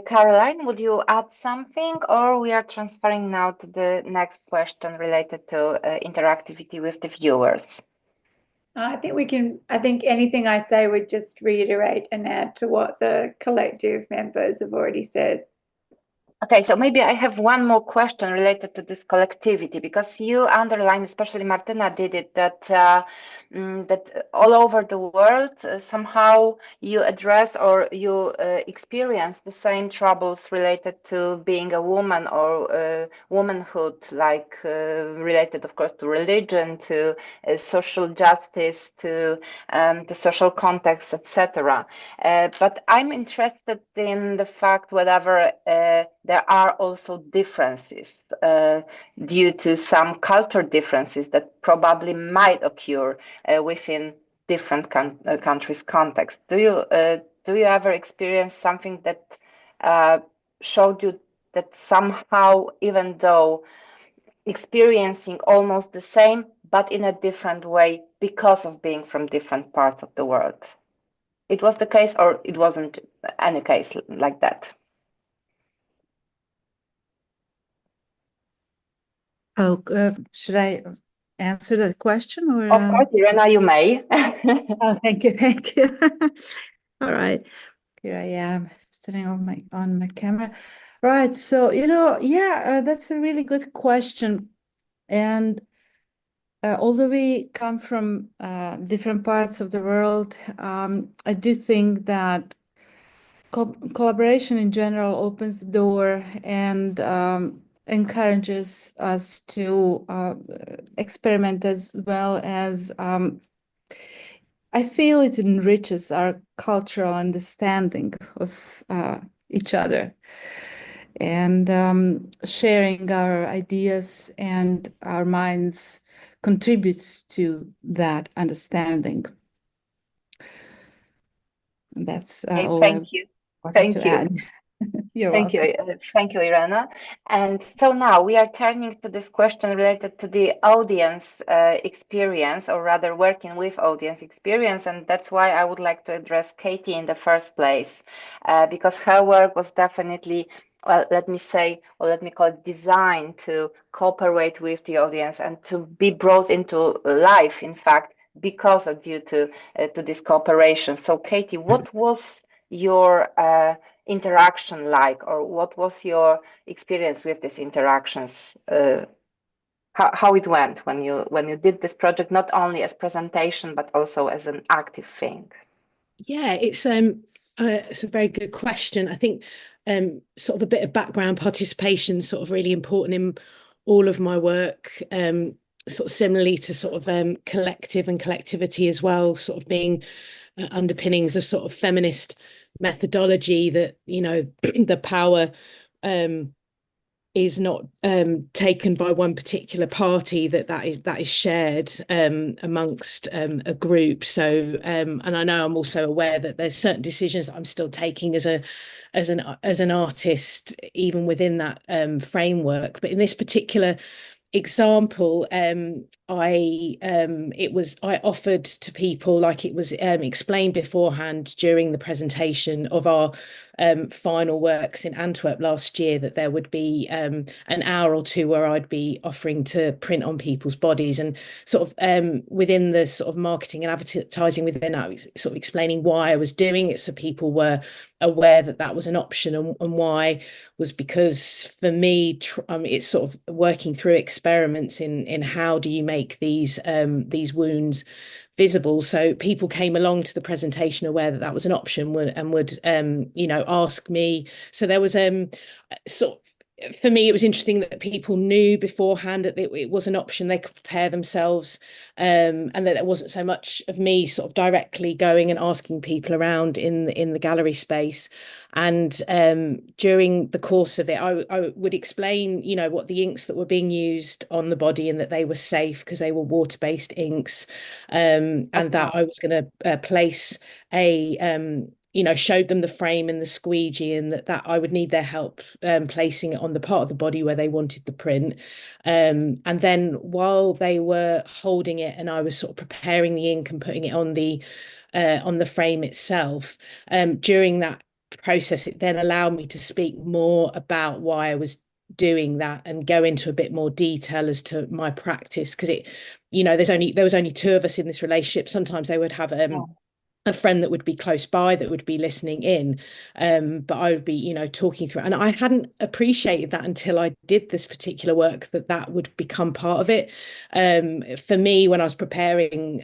Caroline, would you add something, or we are transferring now to the next question related to interactivity with the viewers? I think anything I say would just reiterate and add to what the collective members have already said. Okay, so maybe I have one more question related to this collectivity, because you underlined, especially Martyna did it, that that all over the world somehow you address or you experience the same troubles related to being a woman or womanhood, like related, of course, to religion, to social justice, to the social context, etc. But I'm interested in the fact whether there are also differences due to some culture differences that probably might occur within different countries' context. Do you ever experience something that showed you that somehow, even though experiencing almost the same, but in a different way because of being from different parts of the world? it was the case, or it wasn't any case like that? Oh, should I answer that question? Or of course, Irena, you may. Oh, thank you, thank you. All right, here I am sitting on my camera. Right, so yeah, that's a really good question, and although we come from different parts of the world, I do think that collaboration in general opens the door and encourages us to experiment, as well as I feel it enriches our cultural understanding of each other, and sharing our ideas and our minds contributes to that understanding. And that's all thank you. Thank you. You're Thank welcome. you. Thank you, Irena. And so now we are turning to this question related to the audience experience, or rather working with audience experience. And that's why I would like to address Katy in the first place, because her work was definitely, well, let me say, or let me call it, designed to cooperate with the audience and to be brought into life, in fact, because of due to this cooperation. So Katy, what was your interaction like, or what was your experience with these interactions? How it went when you did this project, not only as presentation but also as an active thing? Yeah, it's a very good question. I think sort of a bit of background participation sort of really important in all of my work, sort of similarly to sort of collective and collectivity as well, sort of being underpinnings of sort of feminist methodology, that the power is not taken by one particular party, that is shared amongst a group. So and I know I'm also aware that there's certain decisions that I'm still taking as an artist, even within that framework. But in this particular example, I offered to people, like it was explained beforehand during the presentation of our final works in Antwerp last year, that there would be an hour or two where I'd be offering to print on people's bodies, and sort of within the sort of marketing and advertising within that, I was sort of explaining why I was doing it, so people were aware that that was an option, and why was because for me it's sort of working through experiments in how do you make these wounds visible. So people came along to the presentation aware that that was an option, and would ask me. So there was sort of, for me, it was interesting that people knew beforehand that it was an option, they could prepare themselves, and that there wasn't so much of me sort of directly going and asking people around in the gallery space. And during the course of it, I would explain, what the inks that were being used on the body, and that they were safe because they were water-based inks, and that I was going to place showed them the frame and the squeegee, and that I would need their help placing it on the part of the body where they wanted the print. And then while they were holding it and I was sort of preparing the ink and putting it on the frame itself, during that process, it then allowed me to speak more about why I was doing that and go into a bit more detail as to my practice, because there was only two of us in this relationship. Sometimes they would have a friend that would be close by that would be listening in, but I would be talking through it. And I hadn't appreciated that until I did this particular work, that would become part of it. For me, when I was preparing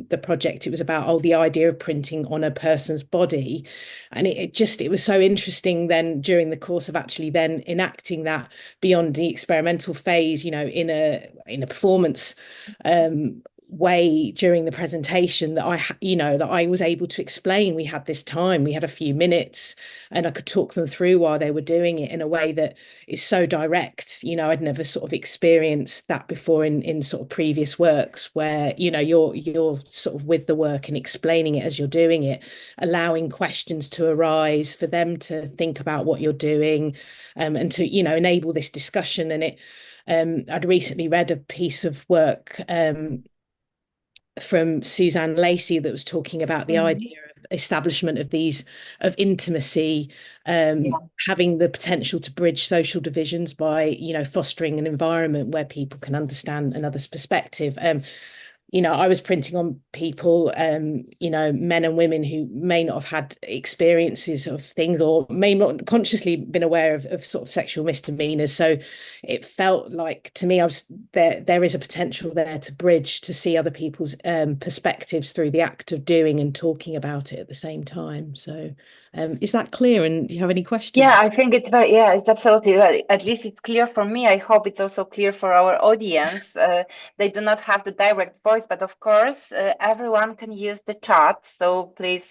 the project, it was about the idea of printing on a person's body, and it was so interesting then during the course of actually then enacting that beyond the experimental phase, in a performance way during the presentation, that I was able to explain. We had this time, we had a few minutes, and I could talk them through while they were doing it in a way that is so direct. I'd never sort of experienced that before in sort of previous works, where you're sort of with the work and explaining it as you're doing it, allowing questions to arise for them to think about what you're doing, and to enable this discussion. And I'd recently read a piece of work from Suzanne Lacey that was talking about the idea of establishment of intimacy, having the potential to bridge social divisions by, fostering an environment where people can understand another's perspective. I was printing on people, men and women who may not have had experiences of things, or may not consciously been aware of sort of sexual misdemeanors. So it felt like, to me, there is a potential there to bridge, to see other people's perspectives through the act of doing and talking about it at the same time. So is that clear? And do you have any questions? Yeah, I think it's it's absolutely, at least it's clear for me. I hope it's also clear for our audience. They do not have the direct voice, but of course, everyone can use the chat. So please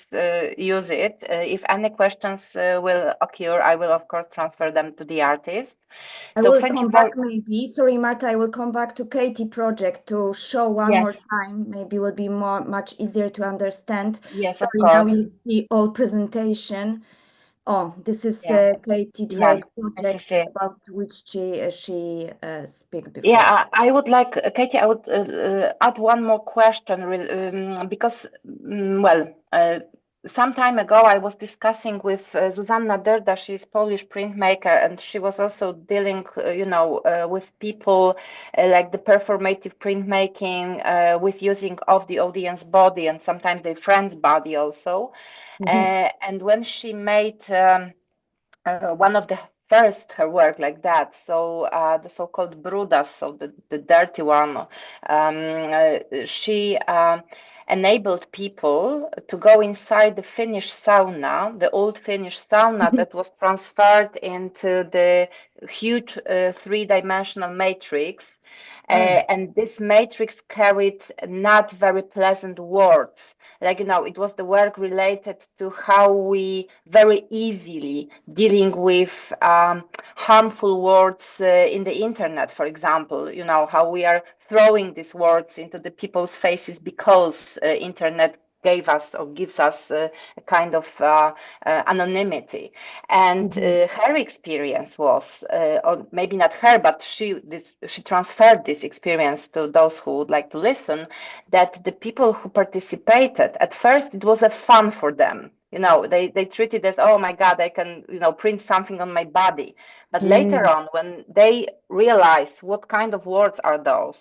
use it. If any questions will occur, I will, of course, transfer them to the artist. I will come back maybe. Sorry, Marta, I will come back to Katy project to show one more time. Maybe will be much easier to understand. Yes, sorry, of course. Now you see all presentation. Oh, this is Katy Drake project about which she speak before. Yeah, I would like, Katy, I would add one more question, because, some time ago I was discussing with Zuzanna Derda. She's Polish printmaker, and she was also dealing, with people like the performative printmaking, with using of the audience body and sometimes their friend's body also. And when she made one of the first her work like that, so the so-called brudas, so the dirty one, she enabled people to go inside the Finnish sauna, the old Finnish sauna that was transferred into the huge three-dimensional matrix. And this matrix carried not very pleasant words. Like, it was the work related to how we very easily dealing with harmful words in the internet, for example, how we are throwing these words into the people's faces because internet gives us a kind of anonymity. And her experience was, or maybe not her, but she transferred this experience to those who would like to listen, that the people who participated, at first it was a fun for them. They treat it as, oh my God, I can, print something on my body. But later on, when they realize what kind of words are those,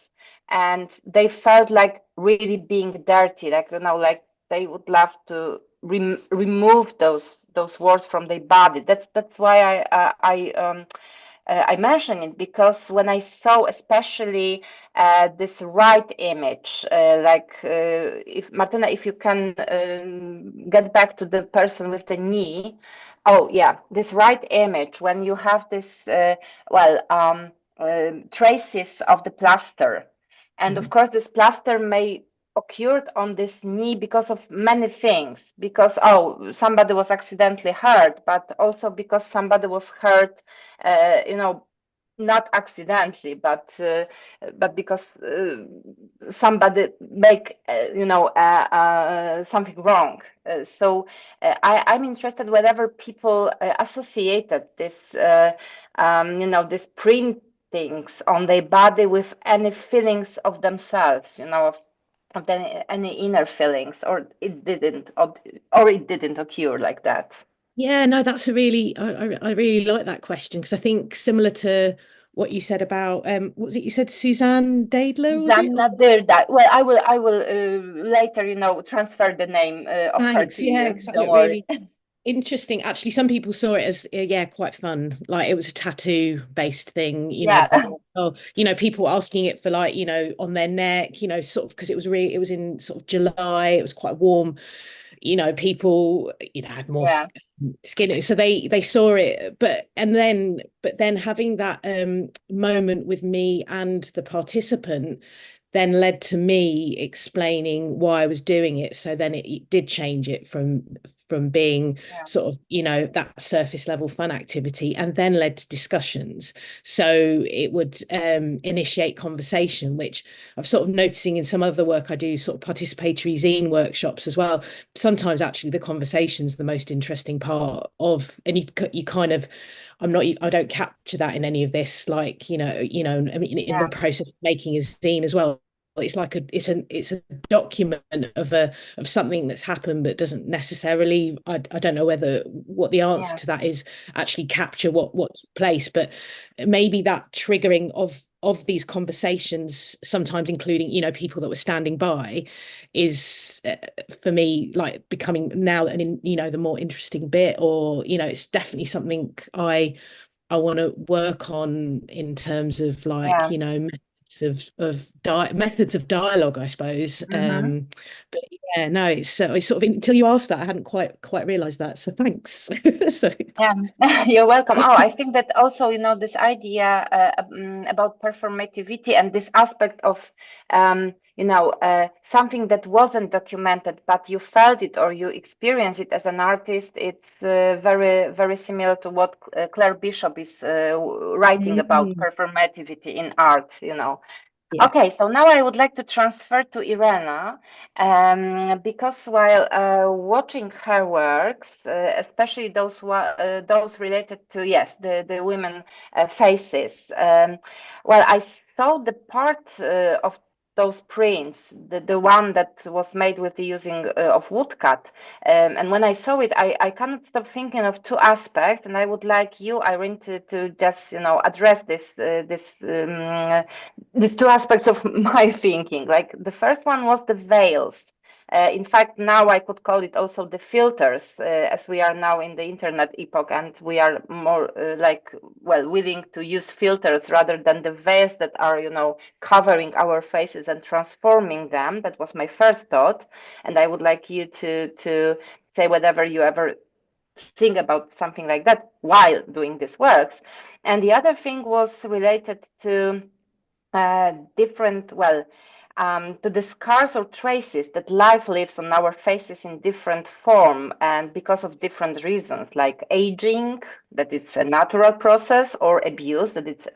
and they felt like really being dirty, like, like they would love to remove those words from their body. That's why I mention it, because when I saw especially this right image, if Martyna, if you can get back to the person with the knee. Oh yeah, this right image, when you have this traces of the plaster, and of course this plaster may occurred on this knee because of many things, because somebody was accidentally hurt, but also because somebody was hurt not accidentally, but because somebody make something wrong. So I'm interested whenever people associated this this printings on their body with any feelings of themselves, of any inner feelings, or it didn't occur like that. Yeah, no, that's a really, I really like that question, because I think similar to what you said about what was it you said, Suzanne Daedler? Susanna Derda. Well, I will later transfer the name of her to you. Don't worry. Really interesting. Actually, some people saw it as quite fun, like it was a tattoo based thing, people asking it for like on their neck, sort of, because it was in sort of July, it was quite warm, people had more skin, so they saw it, but then having that moment with me and the participant then led to me explaining why I was doing it. So then it did change it from being sort of that surface level fun activity, and then led to discussions. So it would initiate conversation, which I'm sort of noticing in some other work I do, sort of participatory zine workshops as well. Sometimes actually the conversation's the most interesting part of, and you kind of, I don't capture that in any of this, like I mean, in the process of making a zine as well, it's like it's a document of something that's happened, but doesn't necessarily, I don't know what the answer to that is, actually capture what took place, but maybe that triggering of these conversations, sometimes including, you know, people that were standing by, is for me like becoming now you know, the more interesting bit, or, you know, it's definitely something I want to work on in terms of like, you know, methods of dialogue, I suppose. But yeah, no, it's sort of, until you asked that, I hadn't quite realized that, so thanks. So yeah, you're welcome. Oh, I think that also, you know, this idea about performativity and this aspect of you know, something that wasn't documented, but you felt it or you experienced it as an artist. It's very, very similar to what Claire Bishop is writing about performativity in art, you know. Yeah. Okay, so now I would like to transfer to Irena, because while watching her works, especially those related to, yes, the women faces, well, I saw the part of those prints, the one that was made with the using of woodcut, and when I saw it, I cannot stop thinking of two aspects, and I would like you, Irene, to just, you know, address these two aspects of my thinking. Like the first one was the veils. In fact, now I could call it also the filters, as we are now in the internet epoch, and we are more willing to use filters rather than the veils that are, you know, covering our faces and transforming them. That was my first thought, and I would like you to say whatever you ever think about something like that while doing these works. And the other thing was related to to the scars or traces that life leaves on our faces in different form and because of different reasons, like aging, that it's a natural process, or abuse, that it's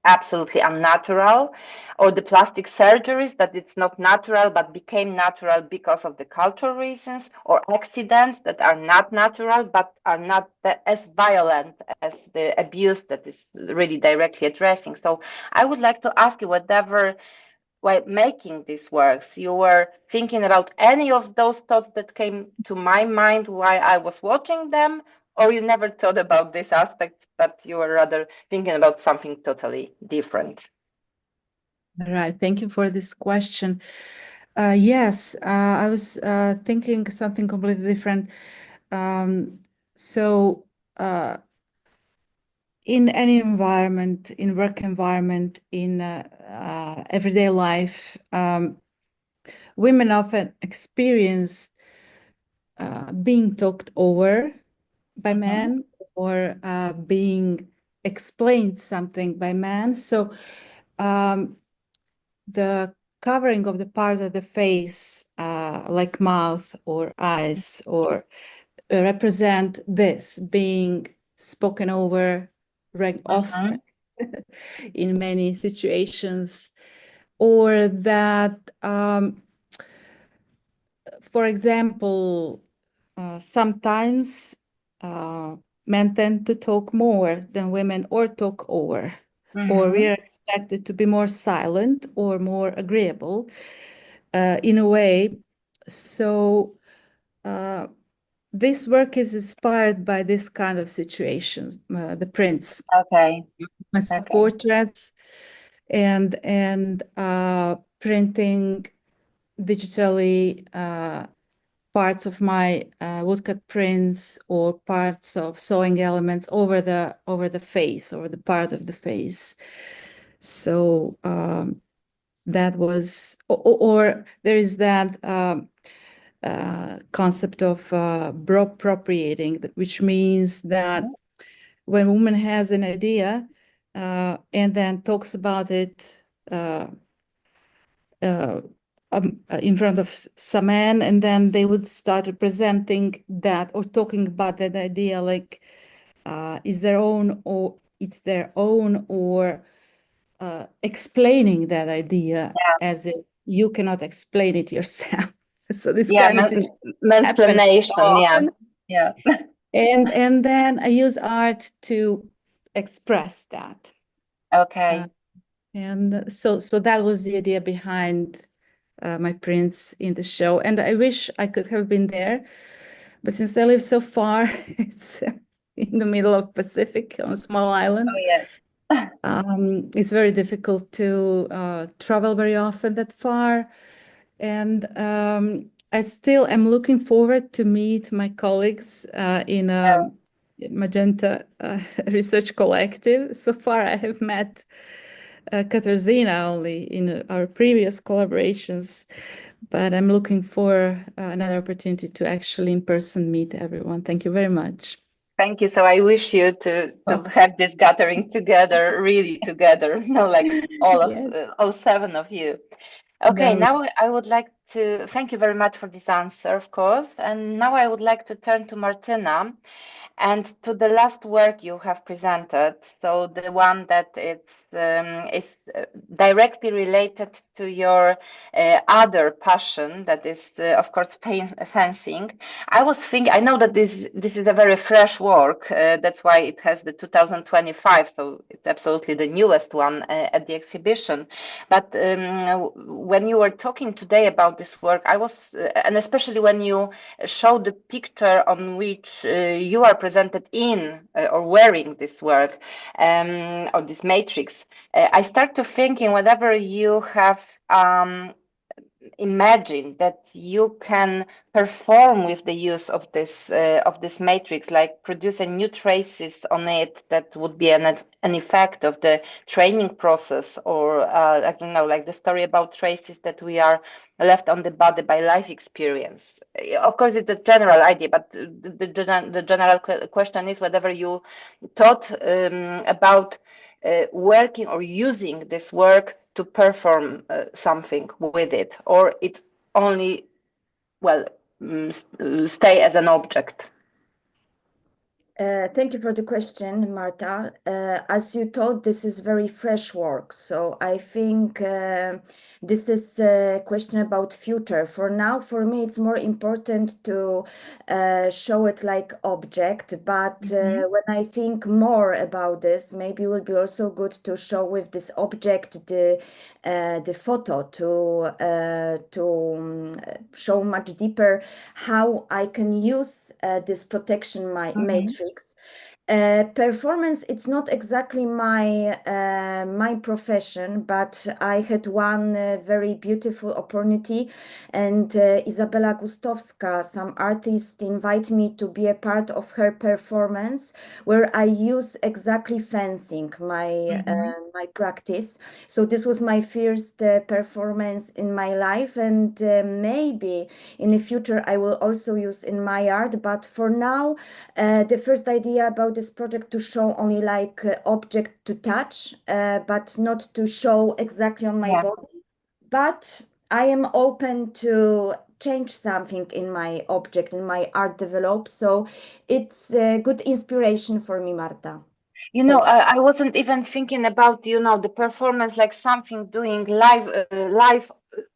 absolutely unnatural, or the plastic surgeries, that it's not natural but became natural because of the cultural reasons, or accidents that are not natural but are not as violent as the abuse that is really directly addressing. So I would like to ask you, whatever, while making these works, you were thinking about any of those thoughts that came to my mind while I was watching them, or you never thought about these aspects, but you were rather thinking about something totally different? All right, thank you for this question. Yes, I was thinking something completely different. In any environment, in work environment, in everyday life, women often experience being talked over by men, or being explained something by men. So the covering of the part of the face, like mouth or eyes, or represent this being spoken over often in many situations, or that, for example, sometimes men tend to talk more than women, or talk over, or we are expected to be more silent or more agreeable in a way. So this work is inspired by this kind of situations, the prints, portraits, and printing digitally parts of my woodcut prints, or parts of sewing elements over the face, or the part of the face. So that was, or there is that concept of appropriating, which means that when a woman has an idea and then talks about it in front of some men, and then they would start representing that, or talking about that idea like is their own, or it's their own, or explaining that idea as if you cannot explain it yourself. So this kind of explanation, and then I use art to express that. And so that was the idea behind my prints in the show. And I wish I could have been there, but since I live so far, it's in the middle of Pacific on a small island. Oh, yes. It's very difficult to travel very often that far. And I still am looking forward to meet my colleagues in Magenta Research Collective. So far, I have met Katarzyna only in our previous collaborations, but I'm looking for another opportunity to actually in person meet everyone. Thank you very much. Thank you. So I wish you to have this gathering together, really together, like all 7 of you. Okay, now I would like to thank you very much for this answer, of course. And now I would like to turn to Martyna and to the last work you have presented. So the one that is directly related to your other passion, that is, of course, fencing. I was thinking, I know that this is a very fresh work. That's why it has the 2025. So it's absolutely the newest one at the exhibition. But when you were talking today about this work, I was, and especially when you showed the picture on which you are presented in or wearing this work or this matrix, I start to thinking whenever you have imagined that you can perform with the use of this matrix, like producing new traces on it that would be an effect of the training process, or I don't know, like the story about traces that we are left on the body by life experience. Of course, it's a general idea, but the general question is whether you thought about working or using this work to perform something with it, or it only, well, stay as an object. Thank you for the question, Marta. As you told, this is very fresh work. So I think this is a question about future. For now, for me, it's more important to show it like object. But when I think more about this, maybe it will be also good to show with this object the photo to show much deeper how I can use this protection matrix. Performance, it's not exactly my my profession, but I had one very beautiful opportunity, and Izabela Gustowska, some artist, invite me to be a part of her performance, where I use exactly fencing, my my practice. So this was my first performance in my life, and maybe in the future I will also use in my art. But for now, the first idea about this project to show only like object to touch, but not to show exactly on my body. But I am open to change something in my object, in my art develop. So it's a good inspiration for me, Marta. You know, I wasn't even thinking about, you know, the performance like something doing live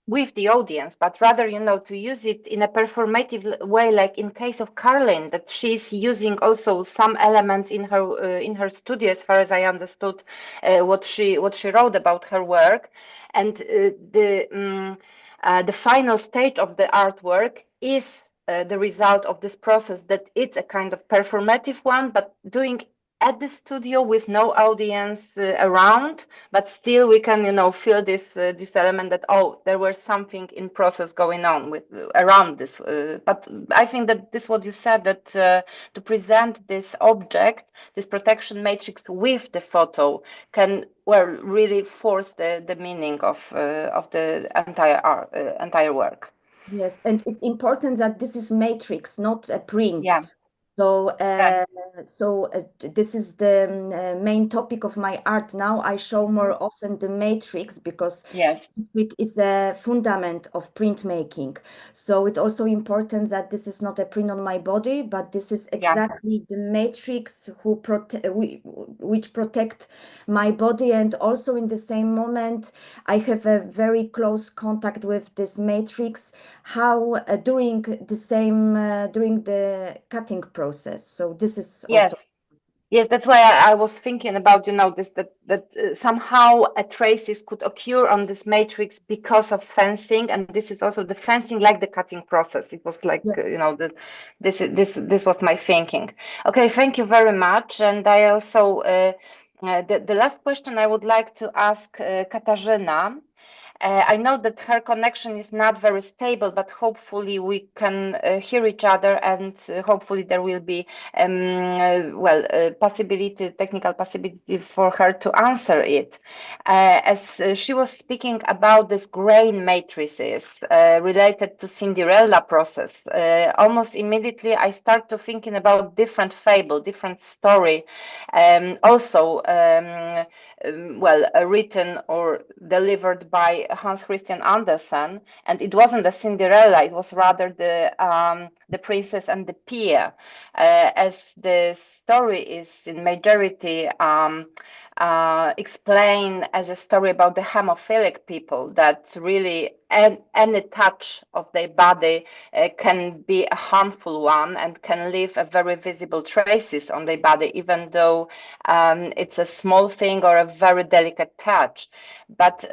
with the audience, but rather, you know, to use it in a performative way, like in case of Carolyn, that she's using also some elements in her studio, as far as I understood what she wrote about her work, and the final stage of the artwork is the result of this process, that it's a kind of performative one, but doing at the studio with no audience around, but still we can, you know, feel this this element that, oh, there was something in process going on with around this. But I think that this, what you said, that to present this object, this protection matrix with the photo, can, well, really force the meaning of the entire work. Yes, and it's important that this is matrix, not a print. Yeah. So, this is the main topic of my art now. I show more often the matrix because matrix is a fundament of printmaking. So it's also important that this is not a print on my body, but this is exactly the matrix which protect my body. And also in the same moment, I have a very close contact with this matrix, how during the cutting process. So this is also Yes, that's why I was thinking about, this that somehow a traces could occur on this matrix because of fencing, and this is also the fencing, like the cutting process. It was like, yes. This was my thinking. Okay, thank you very much. And I also the last question I would like to ask Katarzyna. I know that her connection is not very stable, but hopefully we can hear each other, and hopefully there will be technical possibility for her to answer it. As she was speaking about this grain matrices related to Cinderella process, almost immediately I start to thinking about different fable, different story, also written or delivered by Hans Christian Andersen, and it wasn't a Cinderella; it was rather the Princess and the Pea, as the story is in majority explained as a story about the hemophilic people, that really any touch of their body can be a harmful one and can leave a very visible traces on their body, even though it's a small thing or a very delicate touch. But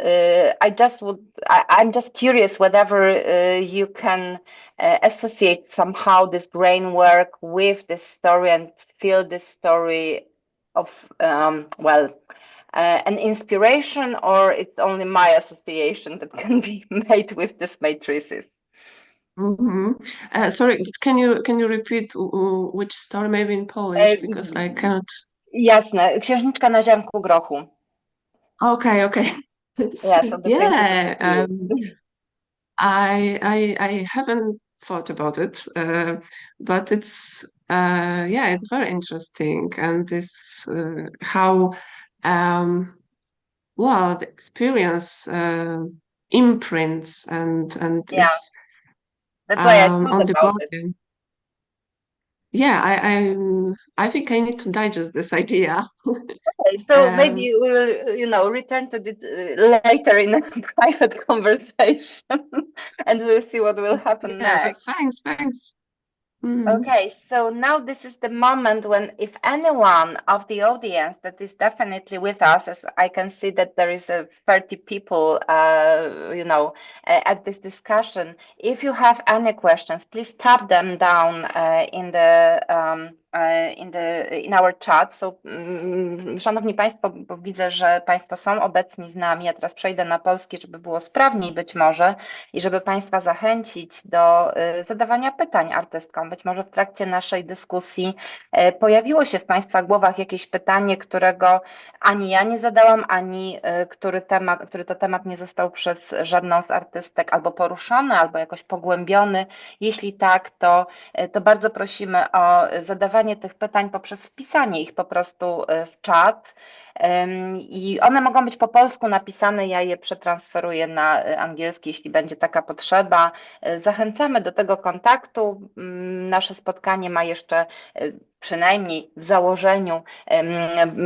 I'm just curious whether you can associate somehow this grain work with this story and feel this story of an inspiration, or it's only my association that can be made with these matrices. Sorry, but can you repeat which story, maybe in Polish, because I cannot. Jasne, Księżniczka na ziarnku grochu. Okay. Yeah, so yeah, I haven't thought about it, but it's it's very interesting, and it's how the experience imprints and yeah. is That's why I thought on the about body. it. Yeah, I think I need to digest this idea. Okay, so maybe we will, return to it later in a private conversation, and we'll see what will happen next. Thanks. Okay, so now this is the moment when, if anyone of the audience that is definitely with us, as I can see that there is 30 people, at this discussion, if you have any questions, please tap them down in our chat. So, szanowni Państwo, bo widzę, że Państwo są obecni z nami, ja teraz przejdę na polski, żeby było sprawniej być może i żeby Państwa zachęcić do zadawania pytań artystkom. Być może w trakcie naszej dyskusji pojawiło się w Państwa głowach jakieś pytanie, którego ani ja nie zadałam, ani który to temat nie został przez żadną z artystek albo poruszony, albo jakoś pogłębiony. Jeśli tak, to bardzo prosimy o zadawanie tych pytań poprzez wpisanie ich po prostu w czat. I one mogą być po polsku napisane, ja je przetransferuję na angielski, jeśli będzie taka potrzeba. Zachęcamy do tego kontaktu. Nasze spotkanie ma jeszcze przynajmniej w założeniu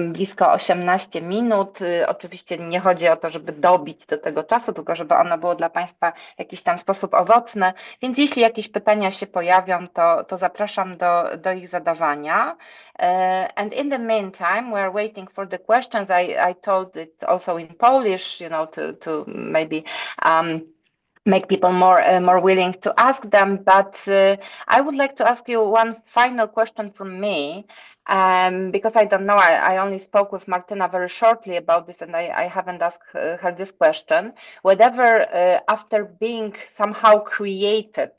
blisko 18 minut. Oczywiście nie chodzi o to, żeby dobić do tego czasu, tylko żeby ono było dla Państwa w jakiś tam sposób owocne. Więc jeśli jakieś pytania się pojawią, to zapraszam do ich zadawania. And in the meantime, we are waiting for the questions. I told it also in Polish, to maybe make people more willing to ask them. But I would like to ask you one final question from me, because I don't know, I only spoke with Martyna very shortly about this, and I haven't asked her this question. Whether after being somehow created,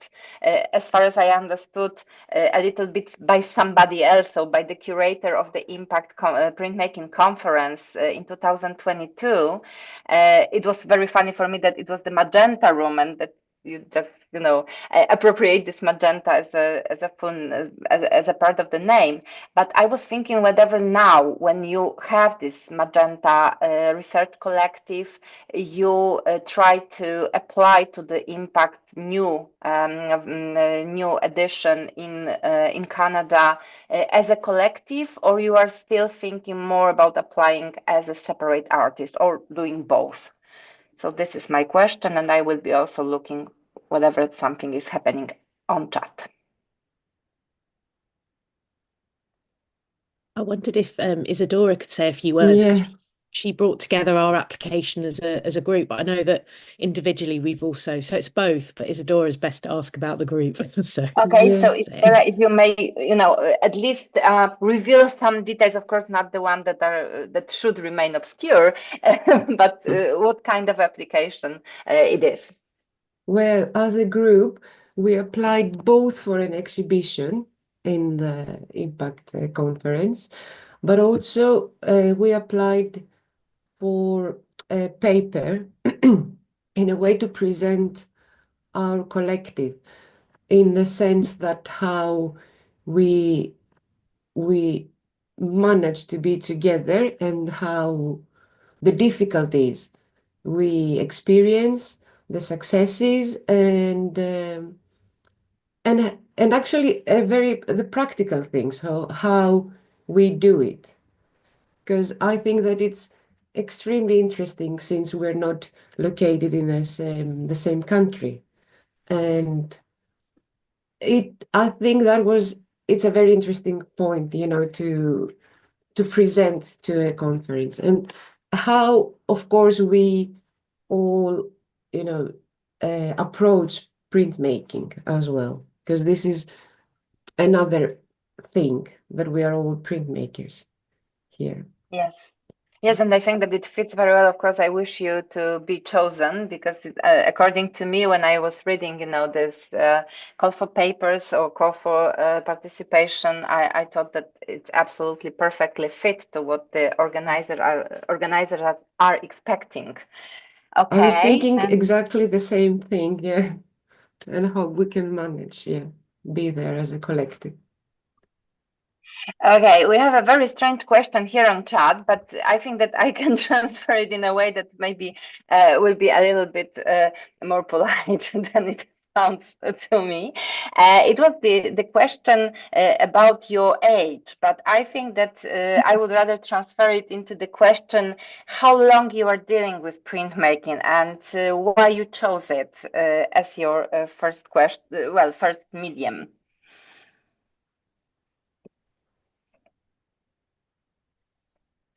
as far as I understood, a little bit by somebody else, so by the curator of the Impact Printmaking Conference in 2022, it was very funny for me that it was the Magenta room, and that you just appropriate this magenta as a part of the name. But I was thinking whether now, when you have this Magenta Research Collective, you try to apply to the Impact new edition in Canada as a collective, or you are still thinking more about applying as a separate artist, or doing both? So this is my question, and I will be also looking whenever something is happening on chat. I wondered if Isidora could say a few words. Yeah. She brought together our application as a group, but I know that individually we've also, so it's both, but Isidora's best to ask about the group. So okay, Yeah. so Isidora, if you may, at least reveal some details, of course, not the one that should remain obscure, but what kind of application it is. Well, as a group, we applied both for an exhibition in the Impact Conference, but also we applied for a paper in a way to present our collective, in the sense that how we managed to be together and how the difficulties we experience, the successes, and actually the practical things, how we do it. Because I think that it's extremely interesting, since we're not located in the same country. And I think it's a very interesting point, to present to a conference, and how, of course, we all, approach printmaking as well, because this is another thing, that we are all printmakers here. Yes, and I think that it fits very well. Of course, I wish you to be chosen, because according to me, when I was reading, this call for papers or call for participation, I thought that it's absolutely perfectly fit to what the organizers are expecting. Okay. I was thinking exactly the same thing, yeah, and how we can manage, be there as a collective. Okay, we have a very strange question here on chat, but I think that I can transfer it in a way that maybe will be a little bit more polite than it sounds to me. It was the question about your age, but I think that I would rather transfer it into the question how long you are dealing with printmaking, and why you chose it as your first medium.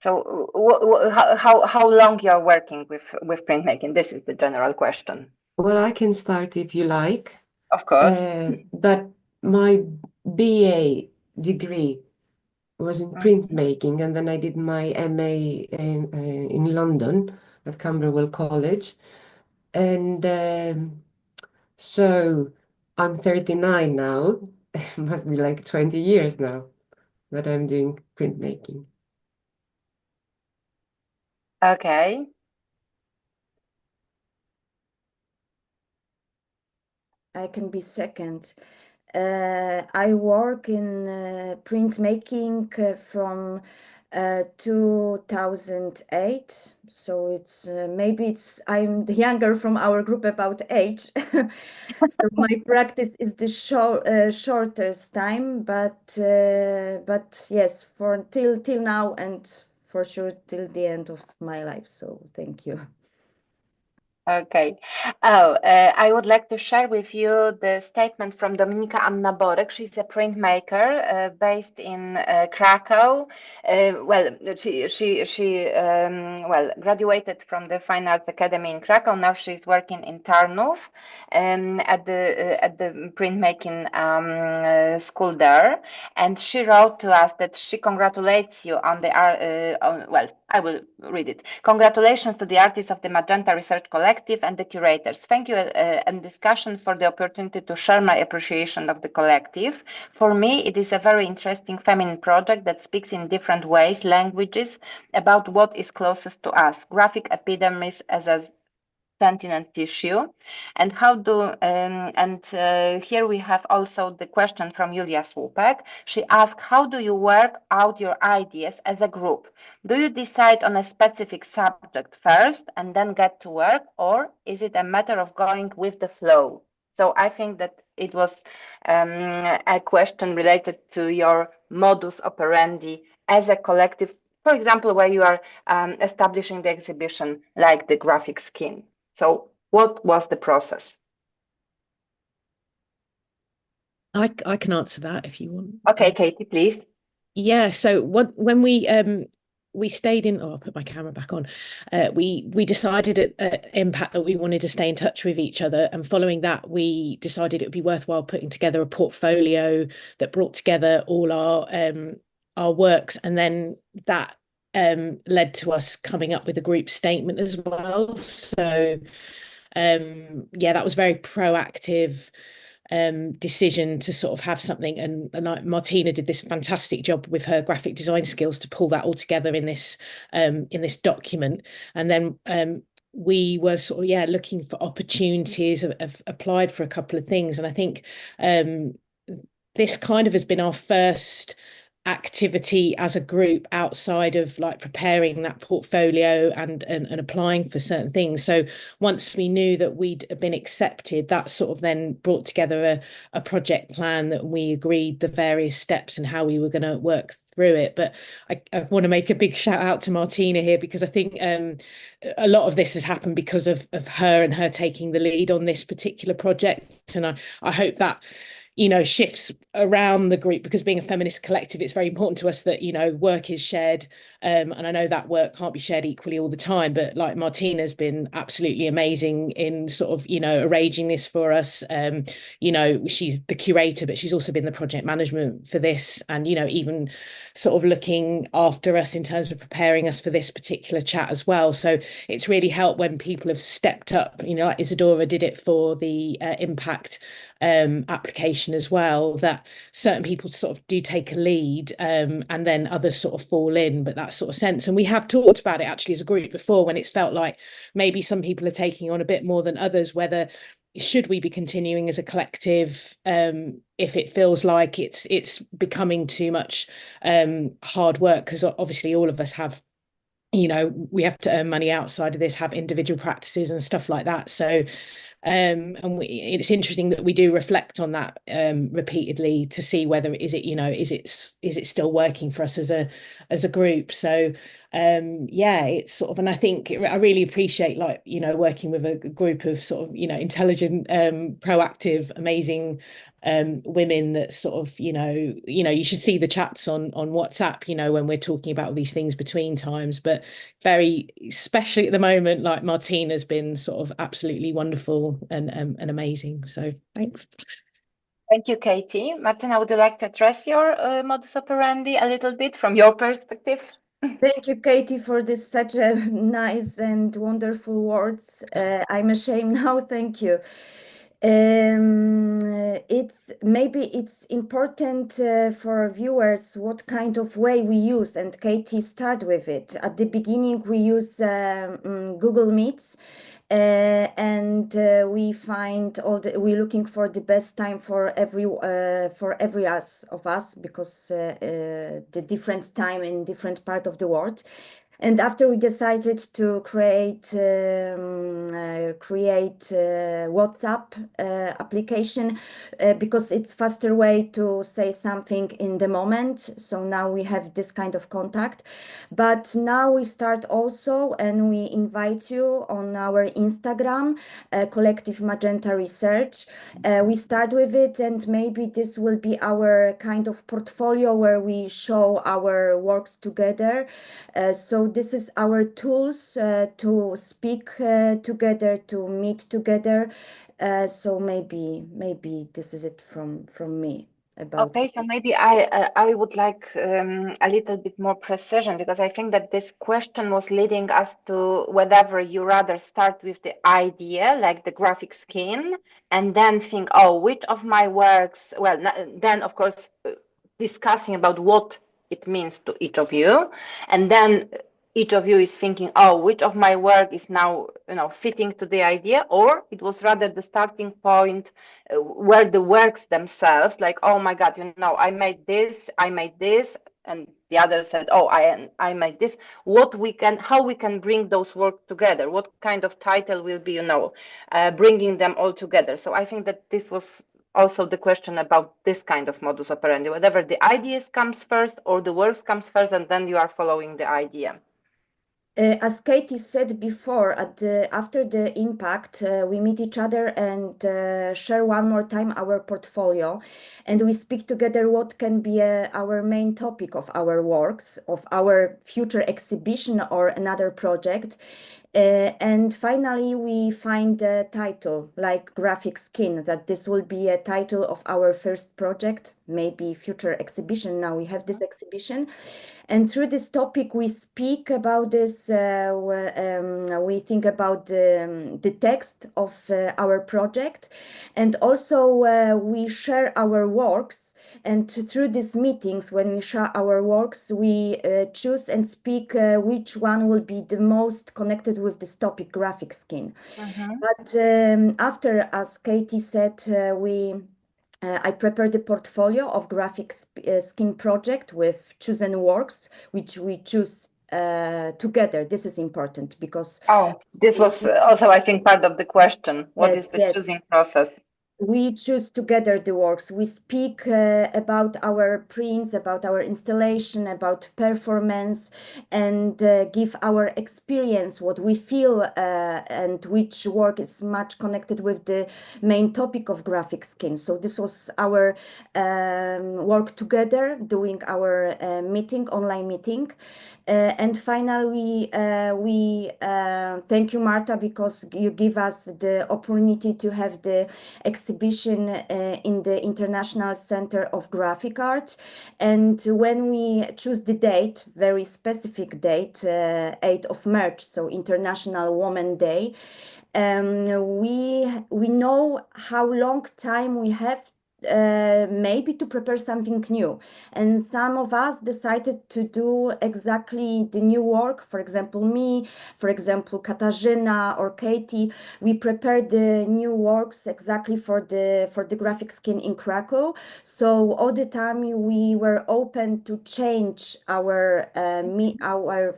So how long you are working with printmaking? This is the general question. Well, I can start if you like. Of course. That my BA degree was in printmaking, and then I did my MA in London at Camberwell College, and so I'm 39 now. It must be like 20 years now that I'm doing printmaking. Okay. I can be second. I work in printmaking from 2008, so it's I'm younger from our group about age. So my practice is the shortest time, but yes, for till now, and for sure till the end of my life. So thank you. Okay. I would like to share with you the statement from Dominika Anna Borek. She's a printmaker based in Krakow. She graduated from the Fine Arts Academy in Krakow. Now she's working in Tarnów at the printmaking school there. And she wrote to us that she congratulates you on the I will read it. Congratulations to the artists of the Magenta Research Collective and the curators. Thank you and discussion for the opportunity to share my appreciation of the collective. For me, it is a very interesting feminine project that speaks in different ways, languages, about what is closest to us, graphic epidermis as a sentient tissue, and how do here we have also the question from Julia Słupek. She asked, how do you work out your ideas as a group? Do you decide on a specific subject first and then get to work, or is it a matter of going with the flow? So I think that it was a question related to your modus operandi as a collective, for example, where you are establishing the exhibition like the graphic skin. So what was the process? I can answer that if you want. Okay, Katy, please. Yeah, so when we stayed in, I'll put my camera back on. We decided at Impact that we wanted to stay in touch with each other, and following that, we decided it would be worthwhile putting together a portfolio that brought together all our works, and then that led to us coming up with a group statement as well. So yeah, that was very proactive decision to sort of have something, and Martina did this fantastic job with her graphic design skills to pull that all together in this document. And then we were sort of looking for opportunities, have applied for a couple of things, and I think this kind of has been our first activity as a group outside of like preparing that portfolio and applying for certain things. So once we knew that we'd been accepted, that sort of then brought together a project plan that we agreed the various steps and how we were going to work through it. But I want to make a big shout out to Martina here, because I think a lot of this has happened because of her and her taking the lead on this particular project. And I hope that shifts around the group, because being a feminist collective, it's very important to us that, work is shared. And I know that work can't be shared equally all the time, but like Martina's been absolutely amazing in sort of, arranging this for us. She's the curator, but she's also been the project management for this, and, even sort of looking after us in terms of preparing us for this particular chat as well. So it's really helped when people have stepped up, like Isidora did it for the Impact application as well, that certain people sort of do take a lead, and then others sort of fall in, but that sort of sense. And we have talked about it actually as a group before, when it's felt like maybe some people are taking on a bit more than others, whether should we be continuing as a collective if it feels like it's becoming too much hard work, because obviously all of us have, we have to earn money outside of this, have individual practices and stuff like that. So it's interesting that we do reflect on that repeatedly to see whether is it still working for us as a group. So it's sort of, and I think I really appreciate working with a group of sort of intelligent, proactive, amazing women that sort of you should see the chats on WhatsApp when we're talking about all these things between times, but very especially at the moment, like Martina's been sort of absolutely wonderful and amazing. So thanks. Thank you, Katy. Martina, would you like to address your modus operandi a little bit from your perspective? Thank you, Katy, for this such a nice and wonderful words. I'm ashamed now. Thank you. It's important for viewers what kind of way we use, and Katy start with it. At the beginning, we use Google Meets, and we find we're looking for the best time for every of us, because the different time in different part of the world. And after we decided to create WhatsApp application, because it's faster way to say something in the moment. So now we have this kind of contact. But now we start also, and we invite you on our Instagram, Collective Magenta Research. We start with it, and maybe this will be our kind of portfolio where we show our works together. So this is our tools to speak together, to meet together. So maybe this is it from me. Okay, so maybe I would like a little bit more precision, because I think that this question was leading us to whether you rather start with the idea, like the graphic skin, and then think, oh, which of my works, well, then of course discussing about what it means to each of you, and then each of you is thinking, oh, which of my work is now fitting to the idea, or it was rather the starting point where the works themselves, like, oh my God, I made this, and the other said, oh, I made this. How we can bring those works together? What kind of title will be, bringing them all together? So I think that this was also the question about this kind of modus operandi, whether the ideas comes first or the works comes first, and then you are following the idea. As Katy said before, after the impact, we meet each other and share one more time our portfolio, and we speak together what can be our main topic of our works, of our future exhibition or another project. And finally, we find a title like Graphic Skin, that this will be a title of our first project, maybe future exhibition. Now we have this exhibition. And through this topic, we speak about this, we think about the text of our project, and also we share our works. And through these meetings, when we share our works, we choose and speak which one will be the most connected with this topic, graphic skin. But after, as Katy said, I prepared the portfolio of graphic skin project with chosen works, which we choose together. This is important because... Oh, this was also, I think, part of the question. What is the choosing process? We choose together the works. We speak about our prints, about our installation, about performance, and give our experience, what we feel, and which work is much connected with the main topic of graphic skin. So this was our work together, doing our meeting, online meeting. And finally, we thank you, Marta, because you give us the opportunity to have the exhibition in the International Center of Graphic Art. And when we choose the date, very specific date, 8th of March, so International Women's Day, we know how long time we have maybe to prepare something new, and some of us decided to do exactly the new work. For example, me, for example, Katarzyna or Katy, we prepared the new works exactly for the graphic skin in Krakow. So all the time we were open to change our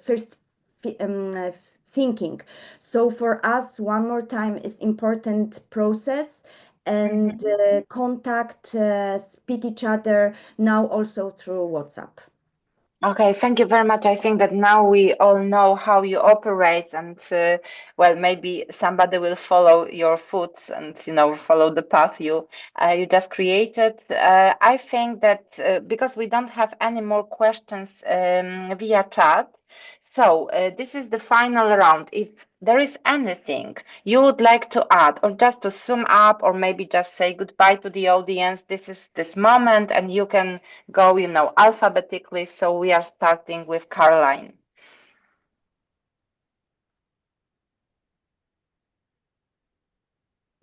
first thinking. So for us, one more time is important process, and contact, speak each other now also through WhatsApp. Okay, thank you very much. I think that now we all know how you operate, and well, maybe somebody will follow your foot and follow the path you just created. I think that because we don't have any more questions via chat, so this is the final round. If there is anything you would like to add, or just to sum up, or maybe just say goodbye to the audience, this is this moment, and you can go, alphabetically. So we are starting with Caroline.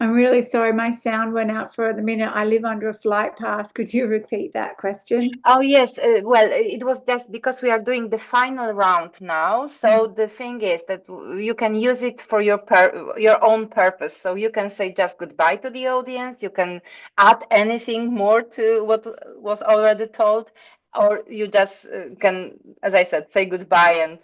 I'm really sorry, my sound went out for the minute. I live under a flight path. Could you repeat that question? Oh, yes. Well, it was just because we are doing the final round now. So the thing is that you can use it for your own purpose. So you can say just goodbye to the audience. You can add anything more to what was already told, or you just can, as I said, say goodbye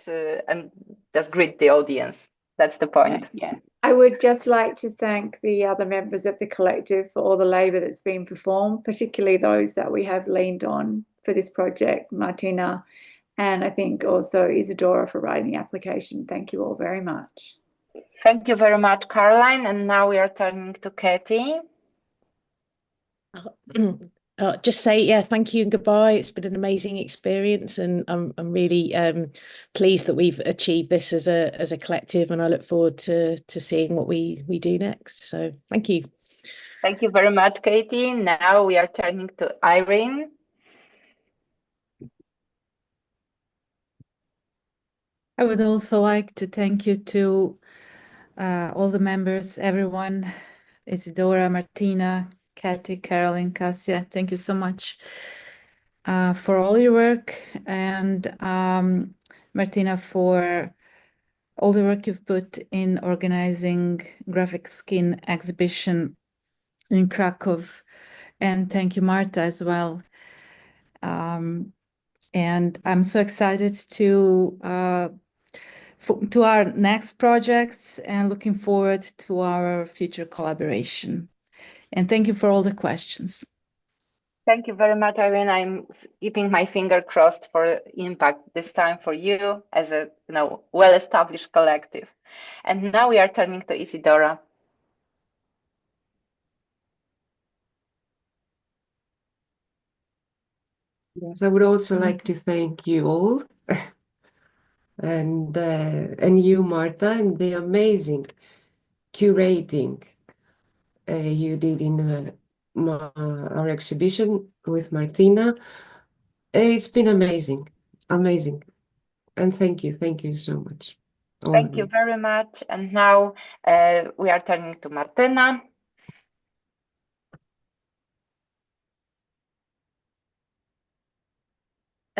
and just greet the audience. That's the point. Yeah. I would just like to thank the other members of the collective for all the labour that's been performed, particularly those that we have leaned on for this project, Martina, and I think also Isidora for writing the application. Thank you all very much. Thank you very much, Caroline. And now we are turning to Katy. Just say, thank you and goodbye. It's been an amazing experience, and I'm really pleased that we've achieved this as a collective, and I look forward to seeing what we do next. So thank you. Thank you very much, Katy. Now we are turning to Irene. I would also like to thank you to all the members, everyone, Isidora, Martina, Katy, Carolyn, Kasia. Thank you so much for all your work, and Martina, for all the work you've put in organizing Graphic Skin exhibition in Krakow, and thank you, Marta, as well. And I'm so excited to our next projects, and looking forward to our future collaboration. And thank you for all the questions. Thank you very much, Irene. I'm keeping my finger crossed for impact this time for you as a well-established collective. And now we are turning to Isidora. Yes, I would also like to thank you all and you, Marta, and the amazing curating you did in our exhibition with Martina. It's been amazing, amazing. And thank you so much. Thank you very much. And now we are turning to Martyna.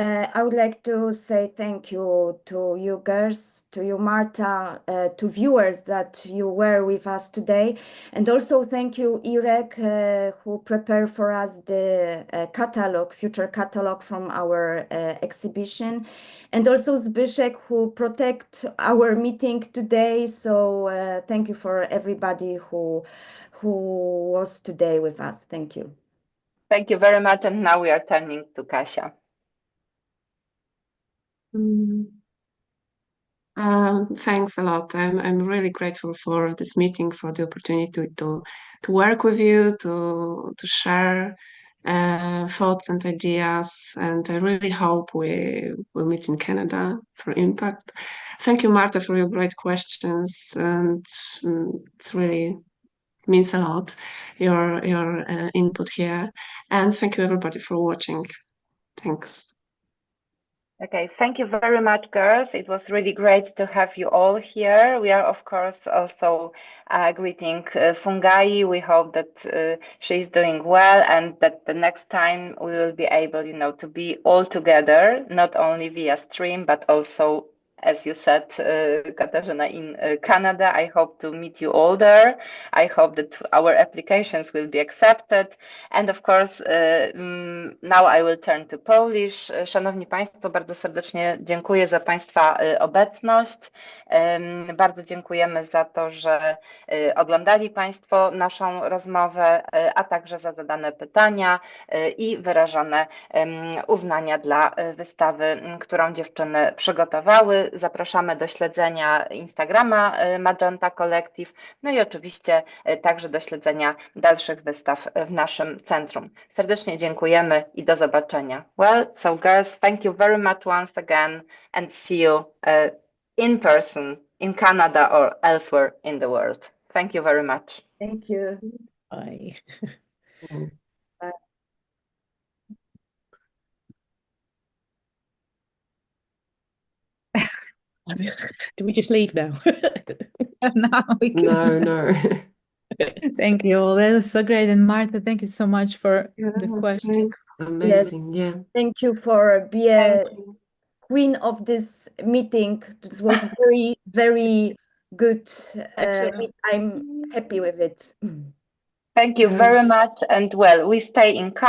I would like to say thank you to you girls, to you, Marta, to viewers that you were with us today. And also thank you, Irek, who prepared for us the future catalog from our exhibition. And also Zbyszek, who protect our meeting today. So thank you for everybody who was today with us. Thank you. Thank you very much. And now we are turning to Kasia. Thanks a lot. I'm really grateful for this meeting, for the opportunity to work with you, to share thoughts and ideas, and I really hope we will meet in Canada for impact. Thank you, Marta, for your great questions, and it's really means a lot your input here, and thank you everybody for watching. Thanks. Okay, thank you very much, girls. It was really great to have you all here. We are, of course, also greeting Fungai. We hope that she's doing well and that the next time we will be able, to be all together, not only via stream, but also, as you said, Katarzyna, in Canada. I hope to meet you all there. I hope that our applications will be accepted. And of course, now I will turn to Polish. Szanowni Państwo, bardzo serdecznie dziękuję za Państwa obecność. Bardzo dziękujemy za to, że oglądali Państwo naszą rozmowę, a także za zadane pytania i wyrażone uznania dla wystawy, którą dziewczyny przygotowały. Zapraszamy do śledzenia Instagrama Magenta Collective, no i oczywiście także do śledzenia dalszych wystaw w naszym centrum. Serdecznie dziękujemy i do zobaczenia. Well, so girls, thank you very much once again and see you in person in Canada or elsewhere in the world. Thank you very much. Thank you. Bye. Bye. Do we just leave now? Now we can. No. Thank you all. That was so great. And Marta, thank you so much for the questions. Amazing, yes. yeah. Thank you for being queen of this meeting. This was very, very good. I'm happy with it. Thank you very much. And well, we stay in contact.